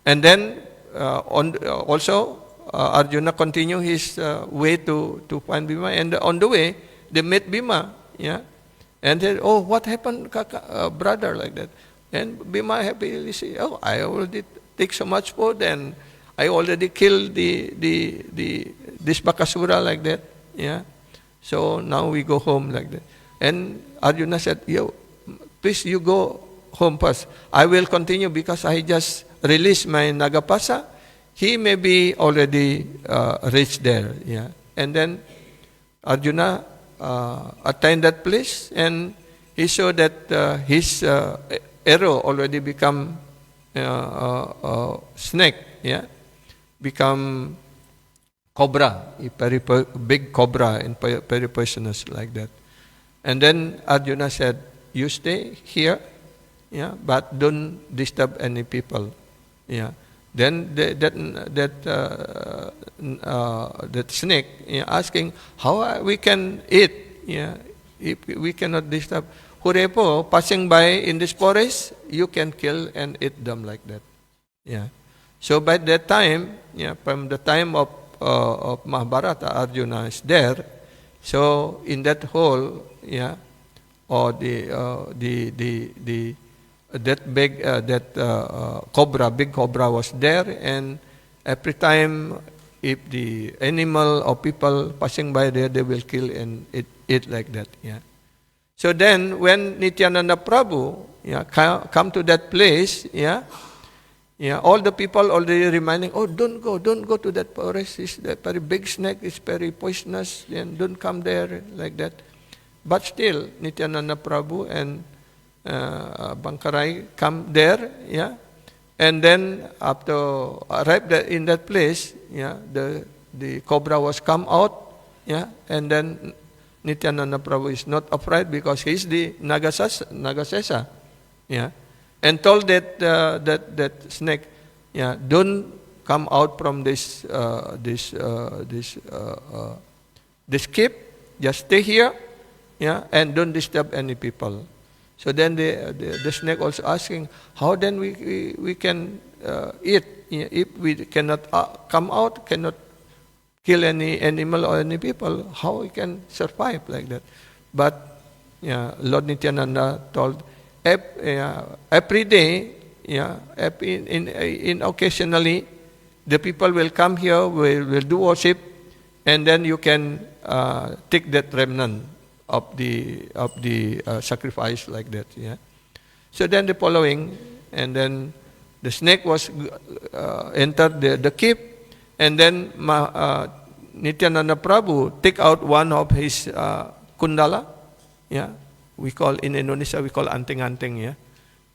And then also Arjuna continue his way to find Bhima, and on the way they met Bhima. Yeah, and then, oh, what happened, brother, like that? And Bhima happily say, oh, I already take so much food, and I already killed this Bakasura, like that. Yeah. So now we go home, like that. And Arjuna said, yo, please you go home first. I will continue because I just released my Nagapasa. He may be already reached there. Yeah. And then Arjuna attained that place, and he saw that his arrow already become snake, yeah, become cobra, a very big cobra and very poisonous, like that. And then Arjuna said, you stay here, yeah, but don't disturb any people, yeah. Then that snake, yeah, asking how we can eat, yeah, if we cannot disturb. Whoever passing by in this forest, you can kill and eat them, like that. Yeah. So by that time, yeah, from the time of Mahabharata, Arjuna is there. So in that hole, yeah, or big cobra was there, and every time if the animal or people passing by there, they will kill and eat like that. Yeah. So then, when Nityananda Prabhu, yeah, come to that place, yeah, all the people already reminding, oh, don't go to that forest. It's a very big snake. It's very poisonous, and don't come there, like that. But still, Nityananda Prabhu and Bankarai come there, yeah, and then after arrived in that place, yeah, the cobra was come out, yeah, and then Nityananda Prabhu is not afraid because he is the Nagasesa, yeah, and told that snake, yeah, don't come out from this cave, just stay here, yeah, and don't disturb any people. So then the snake also asking, how then we can eat, if we cannot come out, cannot kill any animal or any people, how we can survive, like that? But yeah, Lord Nityananda told, every day, yeah, in occasionally, the people will come here, will do worship, and then you can take that remnant of the sacrifice, like that. Yeah. So then the following, and then the snake was entered the cave, and then Nityananda Prabhu take out one of his kundala. Yeah, we call in Indonesia anting-anting. Yeah,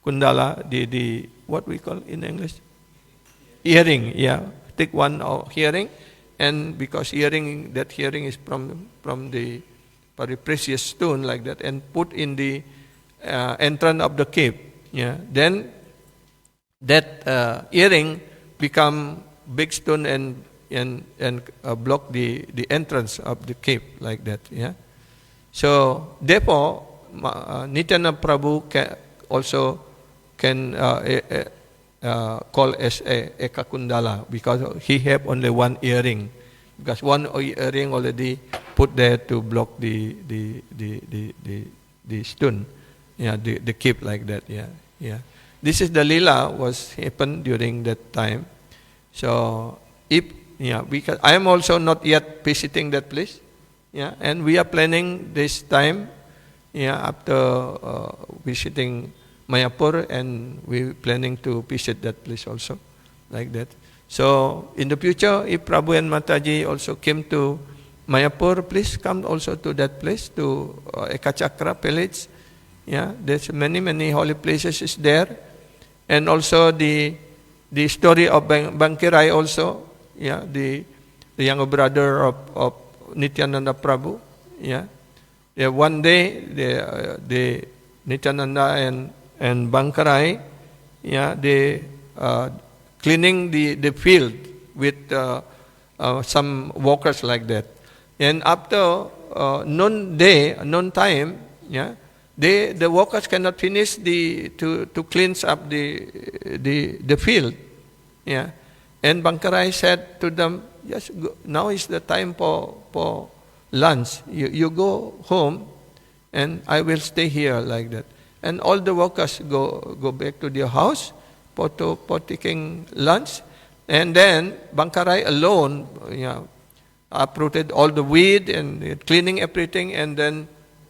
kundala, the what we call in English, earring. Yeah, take one of earring, and because that earring is from the very precious stone, like that, and put in the entrance of the cave. Yeah, then that earring become big stone and block the entrance of the cave, like that. Yeah. So therefore, Nityananda Prabhu also can call as Eka Kundala, because he have only one earring. Because one earring already put there to block the stone, yeah, the cave, like that. Yeah, yeah. This is the lila was happened during that time. So I am also not yet visiting that place. Yeah, and we are planning this time. Yeah, after visiting Mayapur, and we planning to visit that place also, like that. So in the future, if Prabhu and Mataji also came to Mayapur, please come also to that place, to Ekachakra village. Yeah, there's many holy places is there. And also the story of Bangkirai also, yeah, the younger brother of Nityananda Prabhu, yeah. One day, the Nityananda and Bangkirai, yeah, they cleaning the field with some workers like that. And after noon time, yeah, the workers cannot finish to clean up the field, yeah. And Bangkirai said to them, yes, now is the time for lunch. You go home, and I will stay here like that. And all the workers go back to their house for taking lunch. And then Bangkirai alone, yeah, uprooted all the weed and cleaning everything, and then,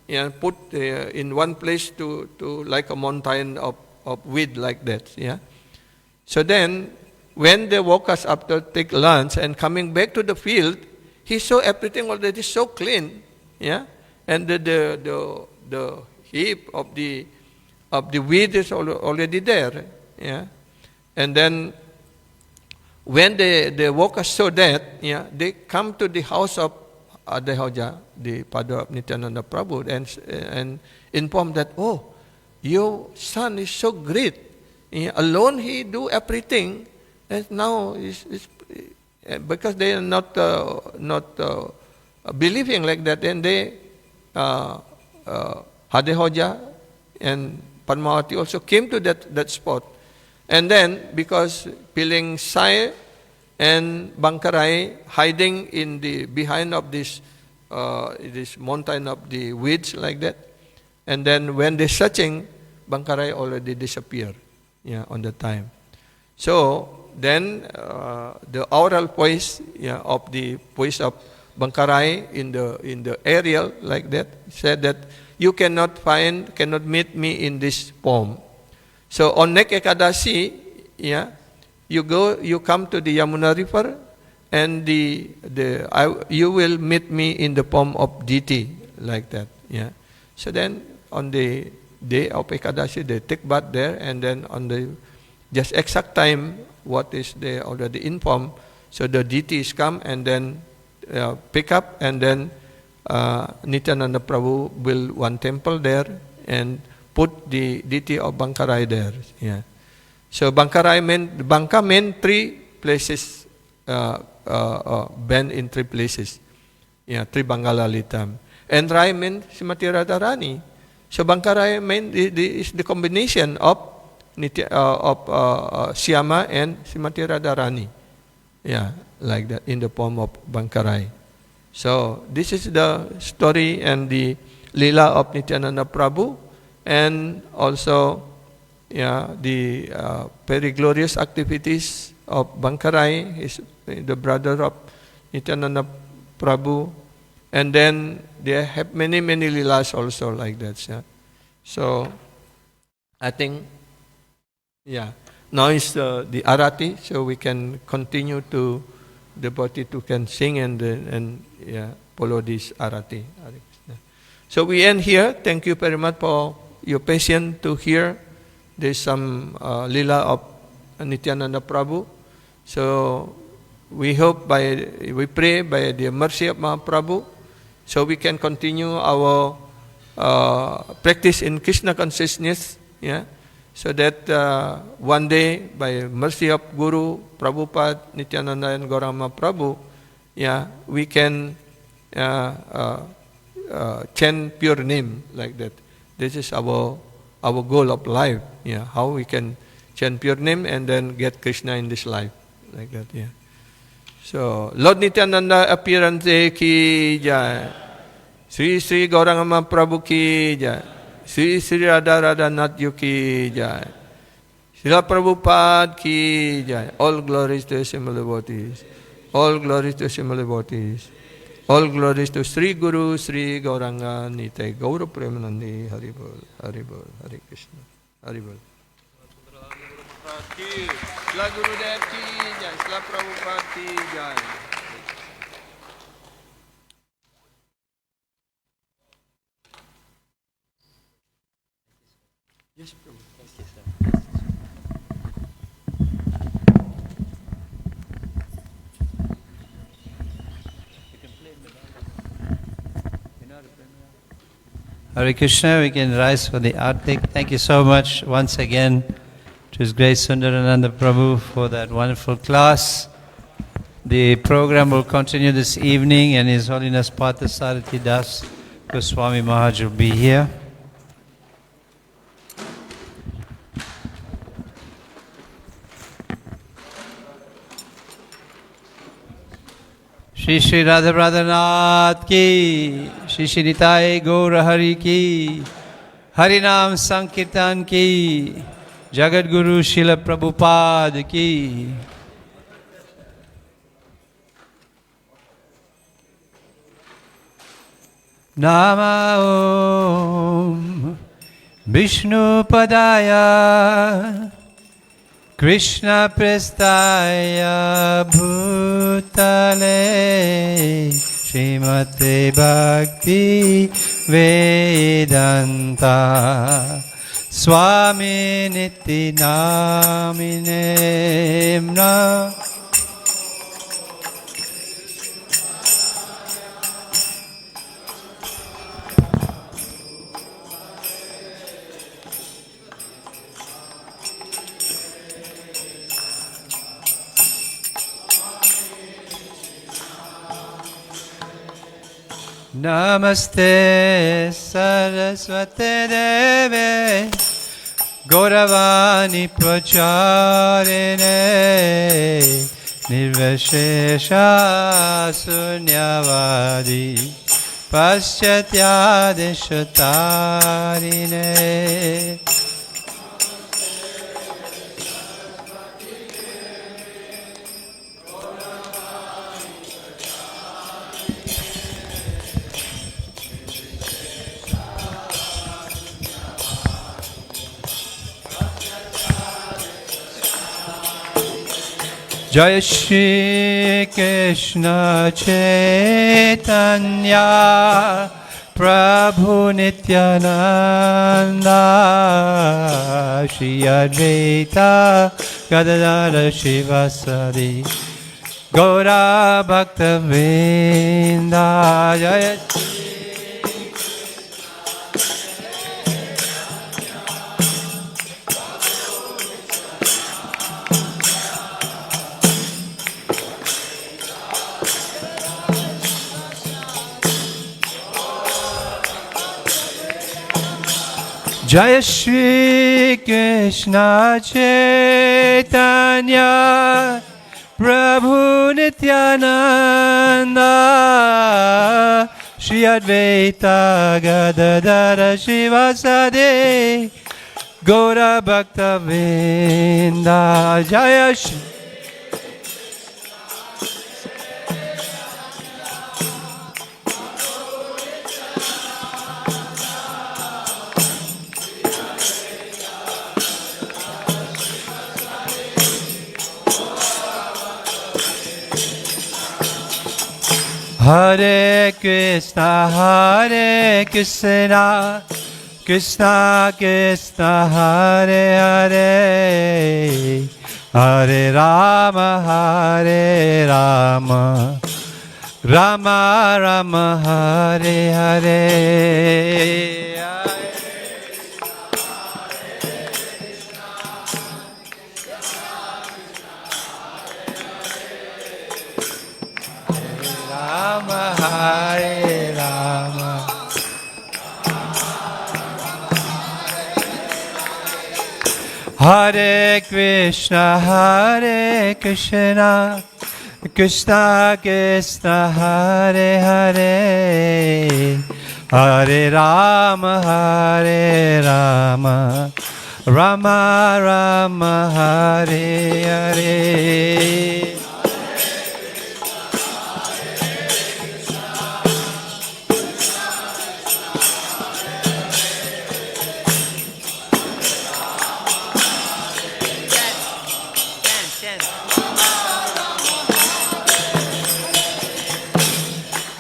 yeah, put in one place to like a mountain of weed like that. Yeah. So then, when the workers after take lunch and coming back to the field, he saw everything already so clean. Yeah. And the heap of the weed is already there. Yeah. And then, when the workers saw that, yeah, they come to the house of Adehoja, the father of Nityananda Prabhu, and inform that, oh, your son is so great. Yeah, alone he do everything, and now because they are not believing like that, and they Adehoja and Padmavati also came to that spot. And then, because feeling shy, and Bangkirai hiding in behind of this mountain of the weeds like that, and then when they searching, Bangkirai already disappeared. Yeah, on the time. So then the oral voice, yeah, of the voice of Bangkirai in the aerial like that said that you cannot meet me in this form. So on next Ekadashi, yeah, you come to the Yamuna River, and you will meet me in the form of deity like that. Yeah. So then on the day of Ekadashi, they take bath there, and then on the just exact time what is they already informed, so the deities come and then pick up, and then Nityananda Prabhu build one temple there and put the deity of Bangkirai there. Yeah. So Bangkirai meant three places, bend in three places. Yeah, three Bangalalitam. And Rai meant Srimati Radharani. So Bangkirai is the combination of Syama and Srimati Radharani. Yeah, like that, in the form of Bangkirai. So this is the story and the Lila of Nityananda Prabhu. And also, yeah, the very glorious activities of Bangkirai, the brother of Nityananda Prabhu. And then they have many lilas also like that. Yeah. So I think, yeah, now is the Arati, so we can continue to devotee to can sing and yeah, follow this Arati. So we end here. Thank you very much for your patience to hear. There's some lila of Nityananda Prabhu. So we pray by the mercy of Mahaprabhu, so we can continue our practice in Krishna consciousness. Yeah, so that one day, by mercy of Guru Prabhupada, Nityananda and Gauranga Prabhu, yeah, we can chant pure name like that. This is our goal of life. Yeah, how we can chant pure name and then get Krishna in this life like that. Yeah. So Lord Nityananda appearance ki jai, Sri Sri Gauranga Prabhu ki jai, Sri Sri Radha Radhanath ki jai, Srila Prabhupada ki jai. All glories to Srimad devotees. All glories to Srimad devotees. All glories to Sri Guru, Sri Gauranga, Nitai, Gaura Premanandi, Hari Bol, Hari Bol, Hari Krishna, Hari Bol. Srila Gurudev ki jai, Srila Prabhupada ki jai. Hare Krishna, we can rise for the Artik. Thank you so much once again to His Grace Sundarananda Prabhu for that wonderful class. The program will continue this evening and His Holiness Parthasarathy Das Goswami Maharaj will be here. Shri Shri Radha Radhanath ki, Shri Shri Nitai Gaura Hari ki, Harinam Sankirtan ki, Jagat Guru Srila Prabhupada ki. Nama Om Vishnu Padaya Krishna Prestaya Bhutale Srimate Bhakti Vedanta Swami Niti Namine Namna Namaste Saraswate Deve Gauravani Pracharine Nirvashesha Sunyavadi Paschatya Deshatarine Jai Shri Krishna Chaitanya Prabhu Nityananda Shri Advaita Gadadara Shivasadi Gaura Bhakta Vrinda Jai Jai Shri Krishna Chaitanya Prabhu Nityananda Shri Advaita Gadadara Shivasade Gaura Bhakta Vrinda Jai Shri Hare Krishna, Krishna Krishna, Hare Hare, Hare Rama, Rama Rama, Hare Hare. Hare Rama Hare Krishna Krishna Krishna Hare Hare Hare Rama Rama Rama Hare Hare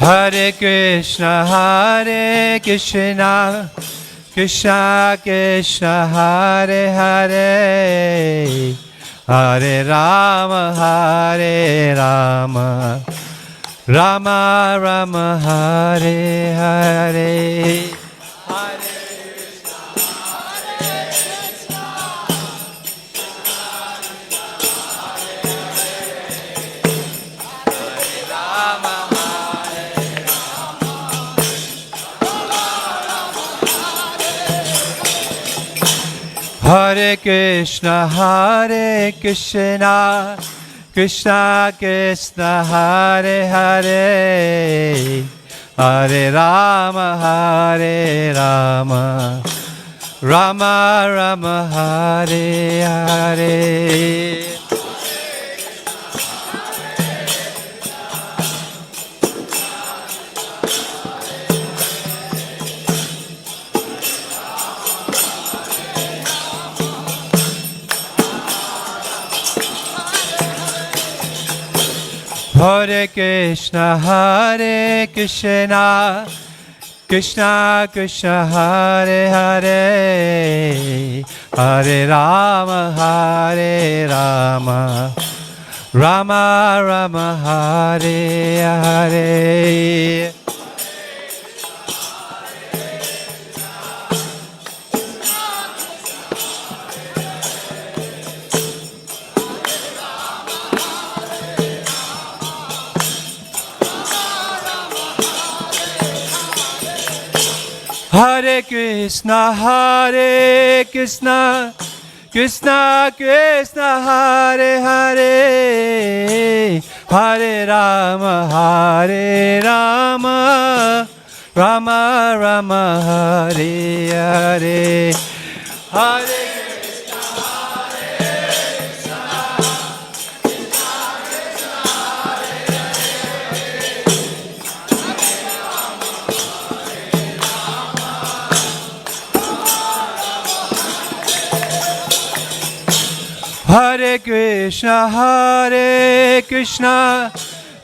Hare Krishna, Krishna Krishna, Hare Hare, Hare Rama, Rama Rama, Hare Hare. Hare Krishna, Krishna Krishna, Hare Hare, Hare Rama, Rama Rama, Hare Hare. Hare Krishna, Krishna Krishna, Hare Hare, Hare Rama, Rama Rama, Hare Hare. Hare Krishna, Krishna Krishna, Hare Hare, Hare Rama, Rama Rama, Hare Hare. Hare Hare Krishna,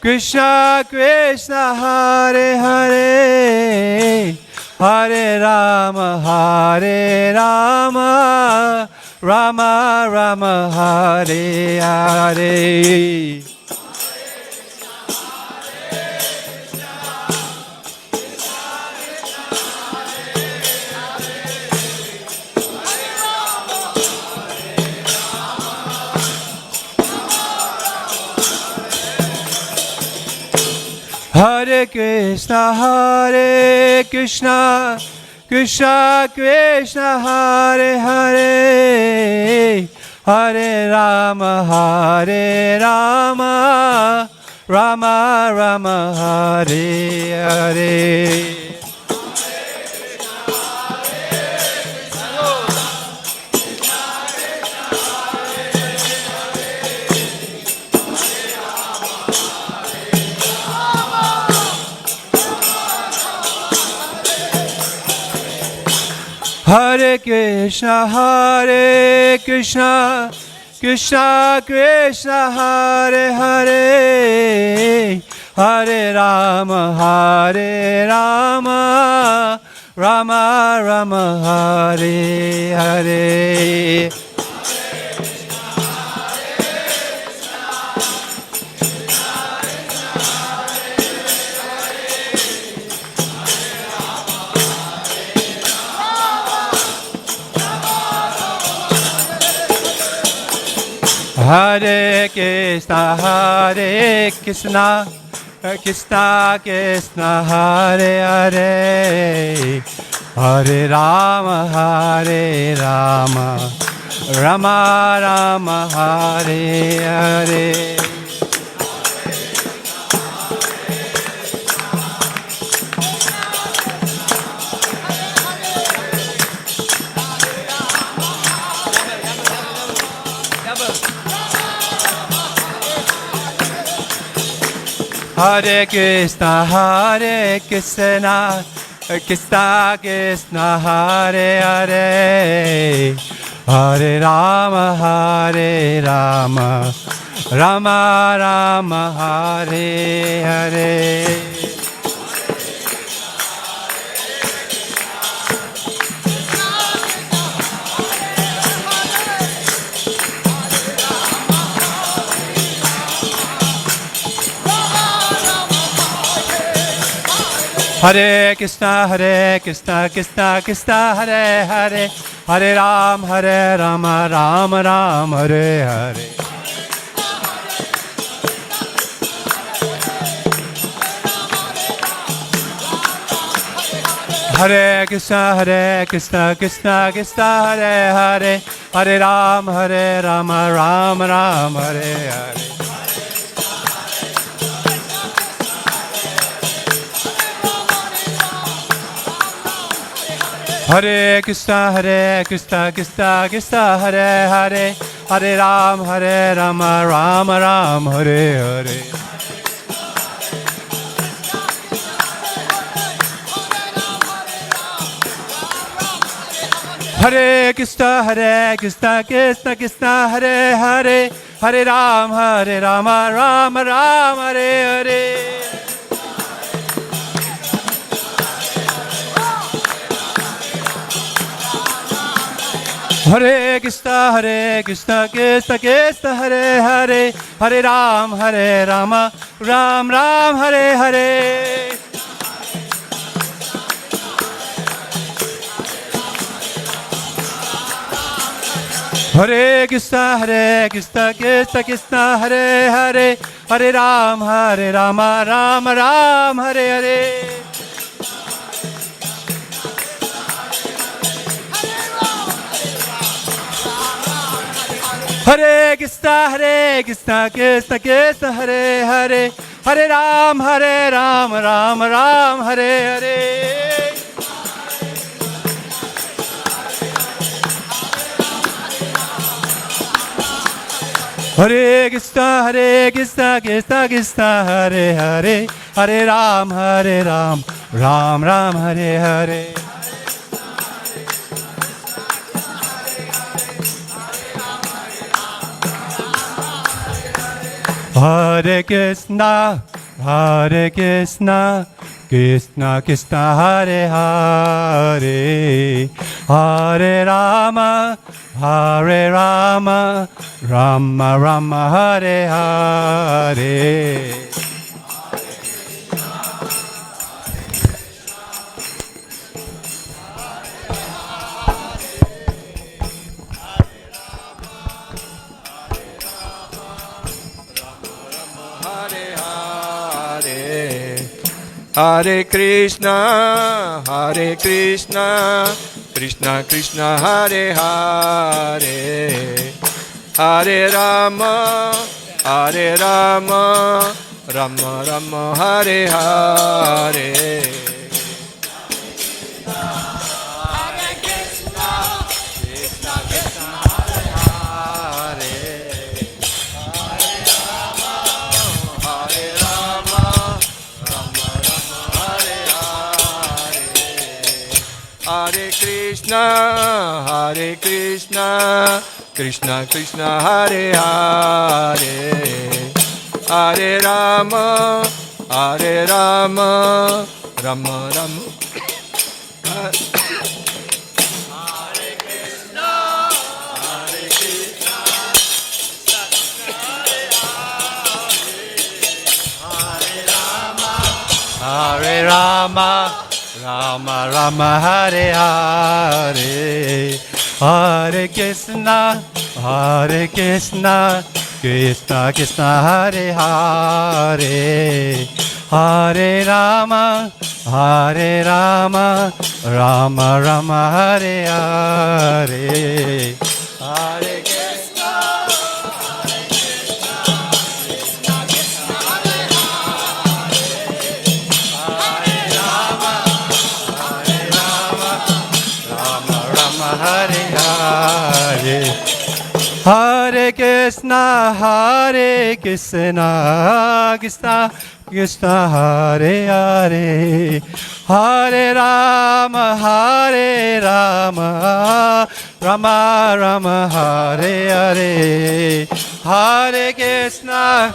Krishna Krishna, Hare Hare, Hare Rama, Rama Rama, Hare Hare. Hare Krishna, Krishna Krishna, Hare Hare, Hare Rama, Rama Rama, Hare Hare. Hare Krishna, Krishna Krishna, Hare Hare, Hare Rama, Rama Rama, Hare Hare. Hare Krishna, Krishna Krishna, Hare Hare, Hare Rama, Rama Rama, Hare Hare. Hare Krishna, Krishna Krishna, Hare Hare, Hare Rama, Rama Rama, Hare Hare. Hare Krishna, Krishna Krishna, Hare Hare, Hare Rama, Rama Rama, Hare Hare. Hare Krishna, Krishna Krishna, Hare Hare, Hare Rama, Rama Rama, Hare Hare. Hare Krishna, Krishna Krishna, Hare Hare, Hare Rama, Rama Rama, Hare Hare. Hare Krishna, Krishna Krishna, Hare Hare, Hare Rama, Rama Rama, Hare Hare. Hare Krishna, Krishna Krishna, Hare Hare, Hare Rama, Ram Ram, Hare Hare. Hare Krishna, Krishna, Hare Hare, Hare Rama, Rama Ram, Hare Hare. Hare Krishna, Krishna, Hare Hare, Hare Rama, Rama Ram, Hare Hare. Hare Krishna, Krishna, Hare Hare, Hare Ram, Ram Ram, Hare Hare. Hare Krishna, Krishna Krishna, Hare Hare, Hare Rama, Rama Rama, Hare Hare. Hare Krishna, Krishna Krishna, Hare Hare, Hare Rama, Rama Rama, Hare Hare. Hare Krishna, Krishna Krishna, Hare Hare, Hare Rama, Rama Rama. Hare Rama, Rama Rama, Hare Hare, Hare Krishna, Krishna Krishna, Hare Hare, Hare Rama, Rama Rama, Hare Hare, Hare Hare Hare, Hare Krishna, Krishna Krishna, Hare Hare, Hare Rama, Rama Rama, Hare Hare, Hare Krishna.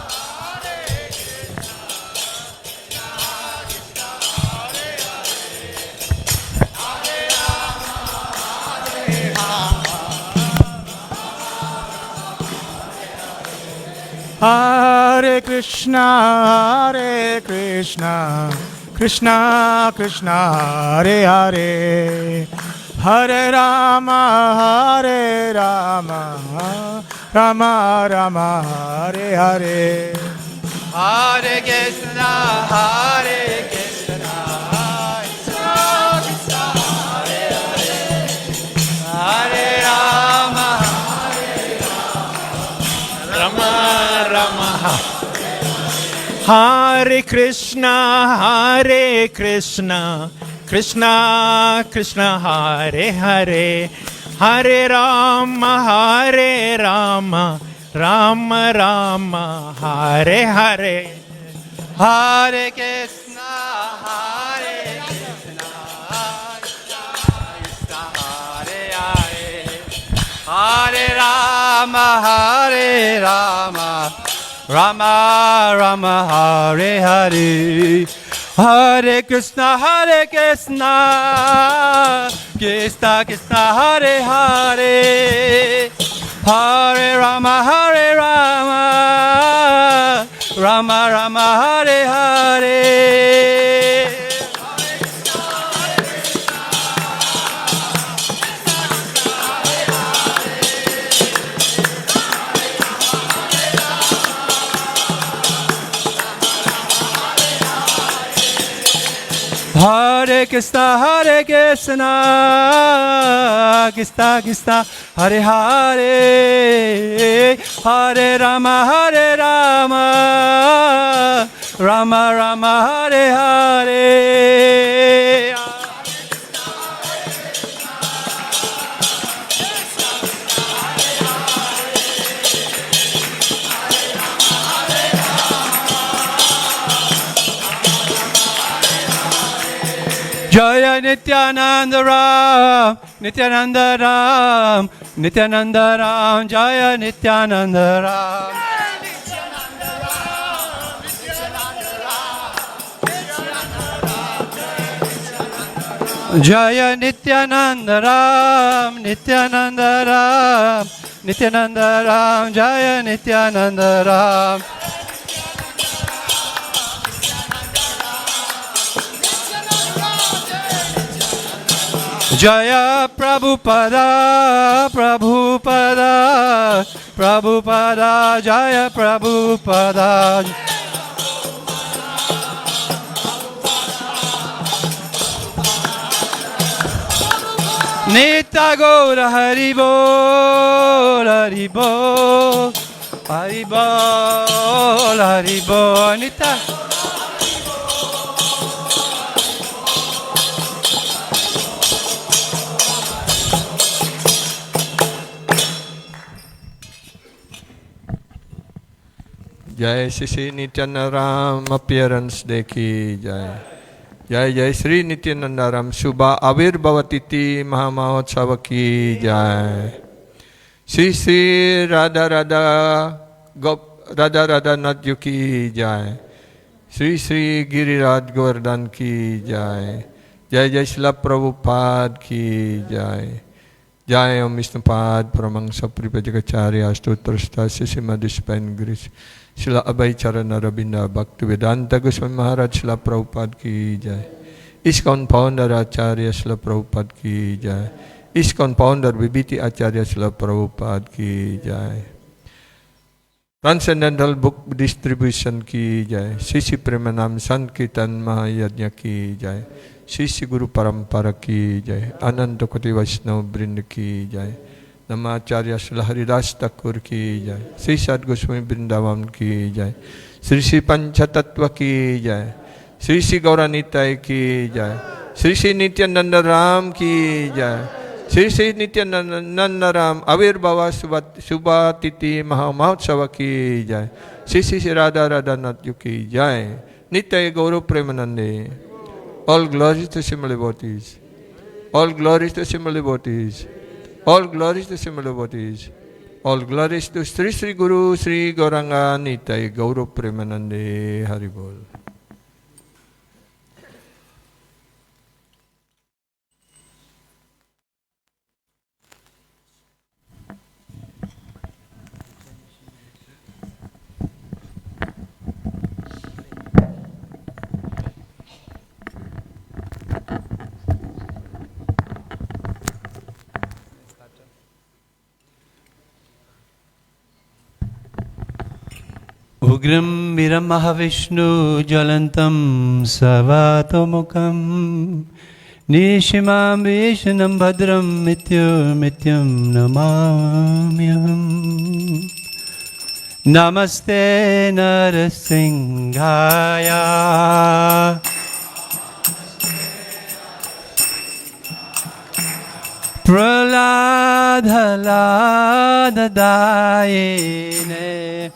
Hare Krishna, Krishna Krishna, Hare Hare, Hare Rama, Rama Rama, Hare Hare, Hare Krishna, Krishna Krishna, Rama Hare Krishna, Krishna Krishna, Hare Hare, Hare Rama, Rama Rama, Hare Hare. Hare Krishna, Hare Krishna, Krishna Hare Hare, Hare Rama, Rama Rama, Hare Hare. Hare Krishna, Krishna Krishna, Hare Hare, Hare Rama, Rama Rama, Hare Hare. Hare Krishna, Krishna Krishna, Hare Hare, Hare Rama, Rama Rama, Hare Hare. Jaya Nityananda Ram, Nityananda Ram, Nityananda Ram, Jaya Nityananda Ram. Jaya Nityananda Ram, Nityananda Ram, Nityananda Ram, Jaya Nityananda Ram. Jaya Prabhupada, Prabhupada, Prabhupada, Jaya Prabhupada. Nitya Gaura Haribol, Haribol, Haribol, Haribol, Nitya. Jai Shri Nityananda Ram appearance dekhi Jai. Jai Jai Shri Nityananda Ram Shubha Avirbhavatiti Mahamahotsav ki Jai. Shri Shri Radha Radha Radha Radha Natyu ki Jai. Shri Shri Giriraj Govardhan ki Jai. Jai Jai Srila Prabhupada ki Jai. Jai Om Vishnupad Paramahangsa Paripajikacharya Stotrasta Srimad Dispen Girish Srila Abhay Charana Rabinda Bhaktivedanta Goswami Maharaj Srila Prabhupada ki Jai. ISKCON founder Acharya Srila Prabhupada ki Jai. ISKCON founder Vibhiti Acharya Srila Prabhupada ki Jai. Transcendental Book Distribution ki Jai. Sisi Premanam Sankirtan Mahayajna ki Jai. Sisi Guru Parampara ki Jai. Ananta Koti Vaishnava Vrind ki Jai. Namacharya Srila Haridas Thakur ki Jai. Sri Sad Goswami Vrindavan ki Jai. Sri Sri Panchatattva ki Jai. Sri Sri Gauranitai ki Jai. Sri Sri Nityananda Ram ki Jai. Sri Sri Nityananda Ram Avirbhava Subhatiti Mahamahotsav ki Jai. Sri Sri Radha Radha Natyu ki Jai. Nitya Gauru Premanande. All glories to Srimad devotees. All glories to Srimad devotees. All glories to Srimad devotees. All glories to Sri Sri Guru Sri Gauranga Nitya Gauru Premanande Haribol. Ugram Viram Mahavishnu Jalantam Savatomukam Nishimam Vishnam Bhadram Mityam Namamyam Namaste Narasimhaya. Praladhaladayine.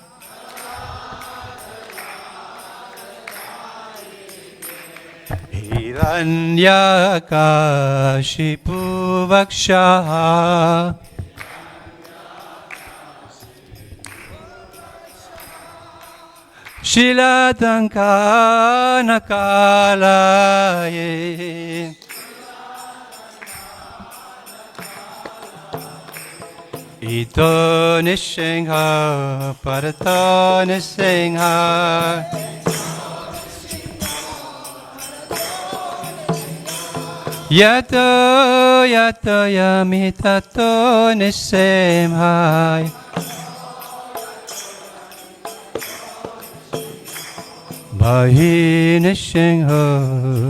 Hiranyakashipu vakshaha. Shilatankanakalaye. Ito nisingha parato nisingha. Yato yato yamitato nisimha. Bahi nisingha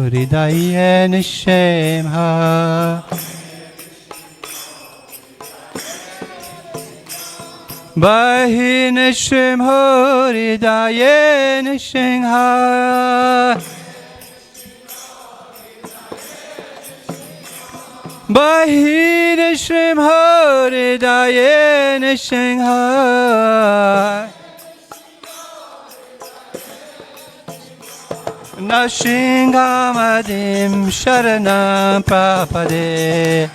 hridaye nisimha. Bahi nisimha hridaye nisimha. Bahi nisimha hridaye nisimha. Nashingamadim sharanam prapade.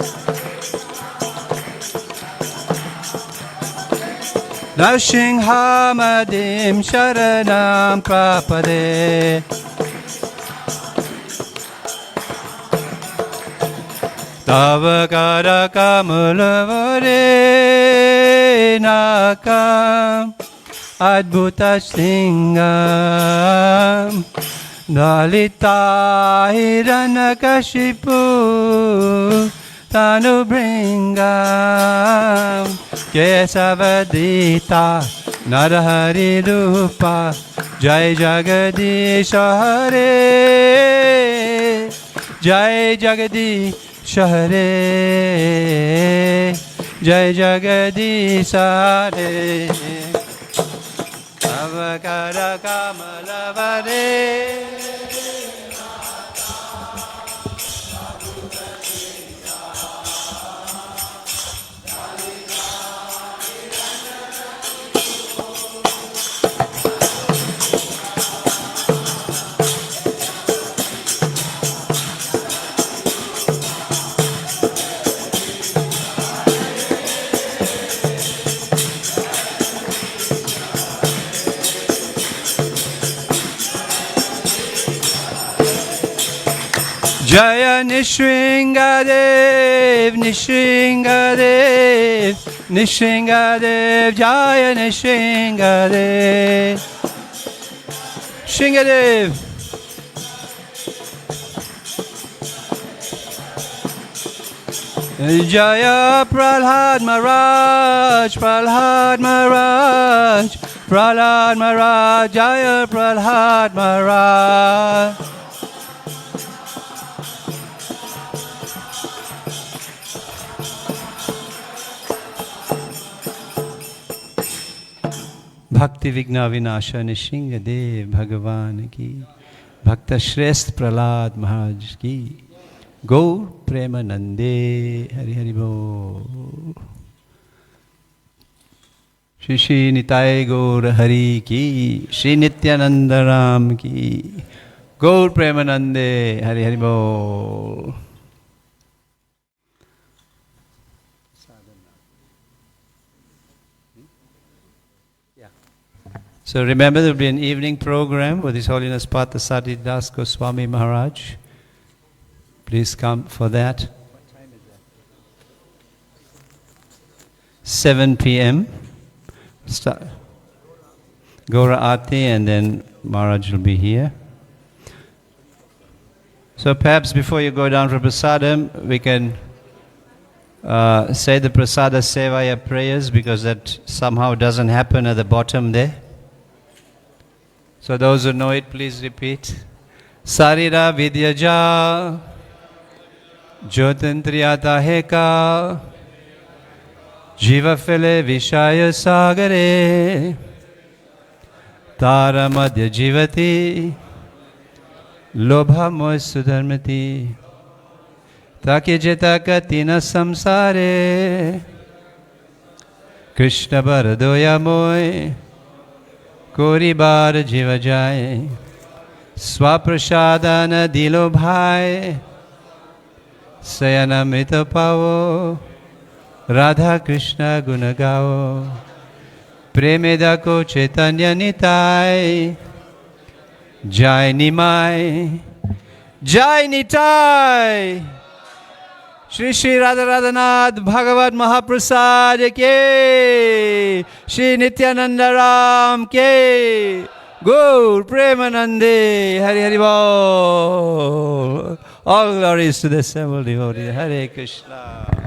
Nashingamadim sharanam prapade. Tavakara kamalavare nakam adbhuta singam. Dalita Hiranakashipu Tanubringam Kesavadita Narahari Rupa Jai Jagadish Hare Jai Jagadish Hare Jai Jagadish Hare Avakara Kamalavare. Jaya Nishringadev, Nishringadev, Nishringadev, Jaya Nishringadev, Shringadev. Jaya Prahlad Maharaj, Prahlad Maharaj, Prahlad Maharaj, Jaya Prahlad Maharaj. भक्ति विघ्न विनाशन सिंहदेव भगवान की, भक्त श्रेष्ठ प्रहलाद महाराज की, गौर प्रेमानंदे हरि हरि बोल। श्री श्री निताय गौर हरि की, श्री नित्यानंद राम की, गौर प्रेमानंदे हरि हरि बोल। So remember, there will be an evening program with His Holiness Parthasarathy Das Goswami Maharaj. Please come for that. What time is that? 7 p.m. Start. Gaura Aarti, and then Maharaj will be here. So perhaps before you go down for prasadam, we can say the prasada sevaya prayers, because that somehow doesn't happen at the bottom there. So those who know it, please repeat. Sarira Vidyaja Jyotintriyata Heka Jiva File Vishaya Sagare तारा मध्य जीवती लोभा मोह सुधर्मति ताकि जेता कति न संसारे कृष्ण बर दोया मोय कोरी बार जीव जाए स्वप्रसादन दिलो भाई शयन मृत पाओ राधा कृष्ण गुण गाओ प्रेमेदा को चैतन्य निताय जय निमाय जय निताय श्री श्री राधा राधानाथ भगवत महाप्रसाद के श्री नित्यानंद राम के गौर प्रेमानंदे हरि हरि बोल. All glories to the assembled devotees. Hare Krishna.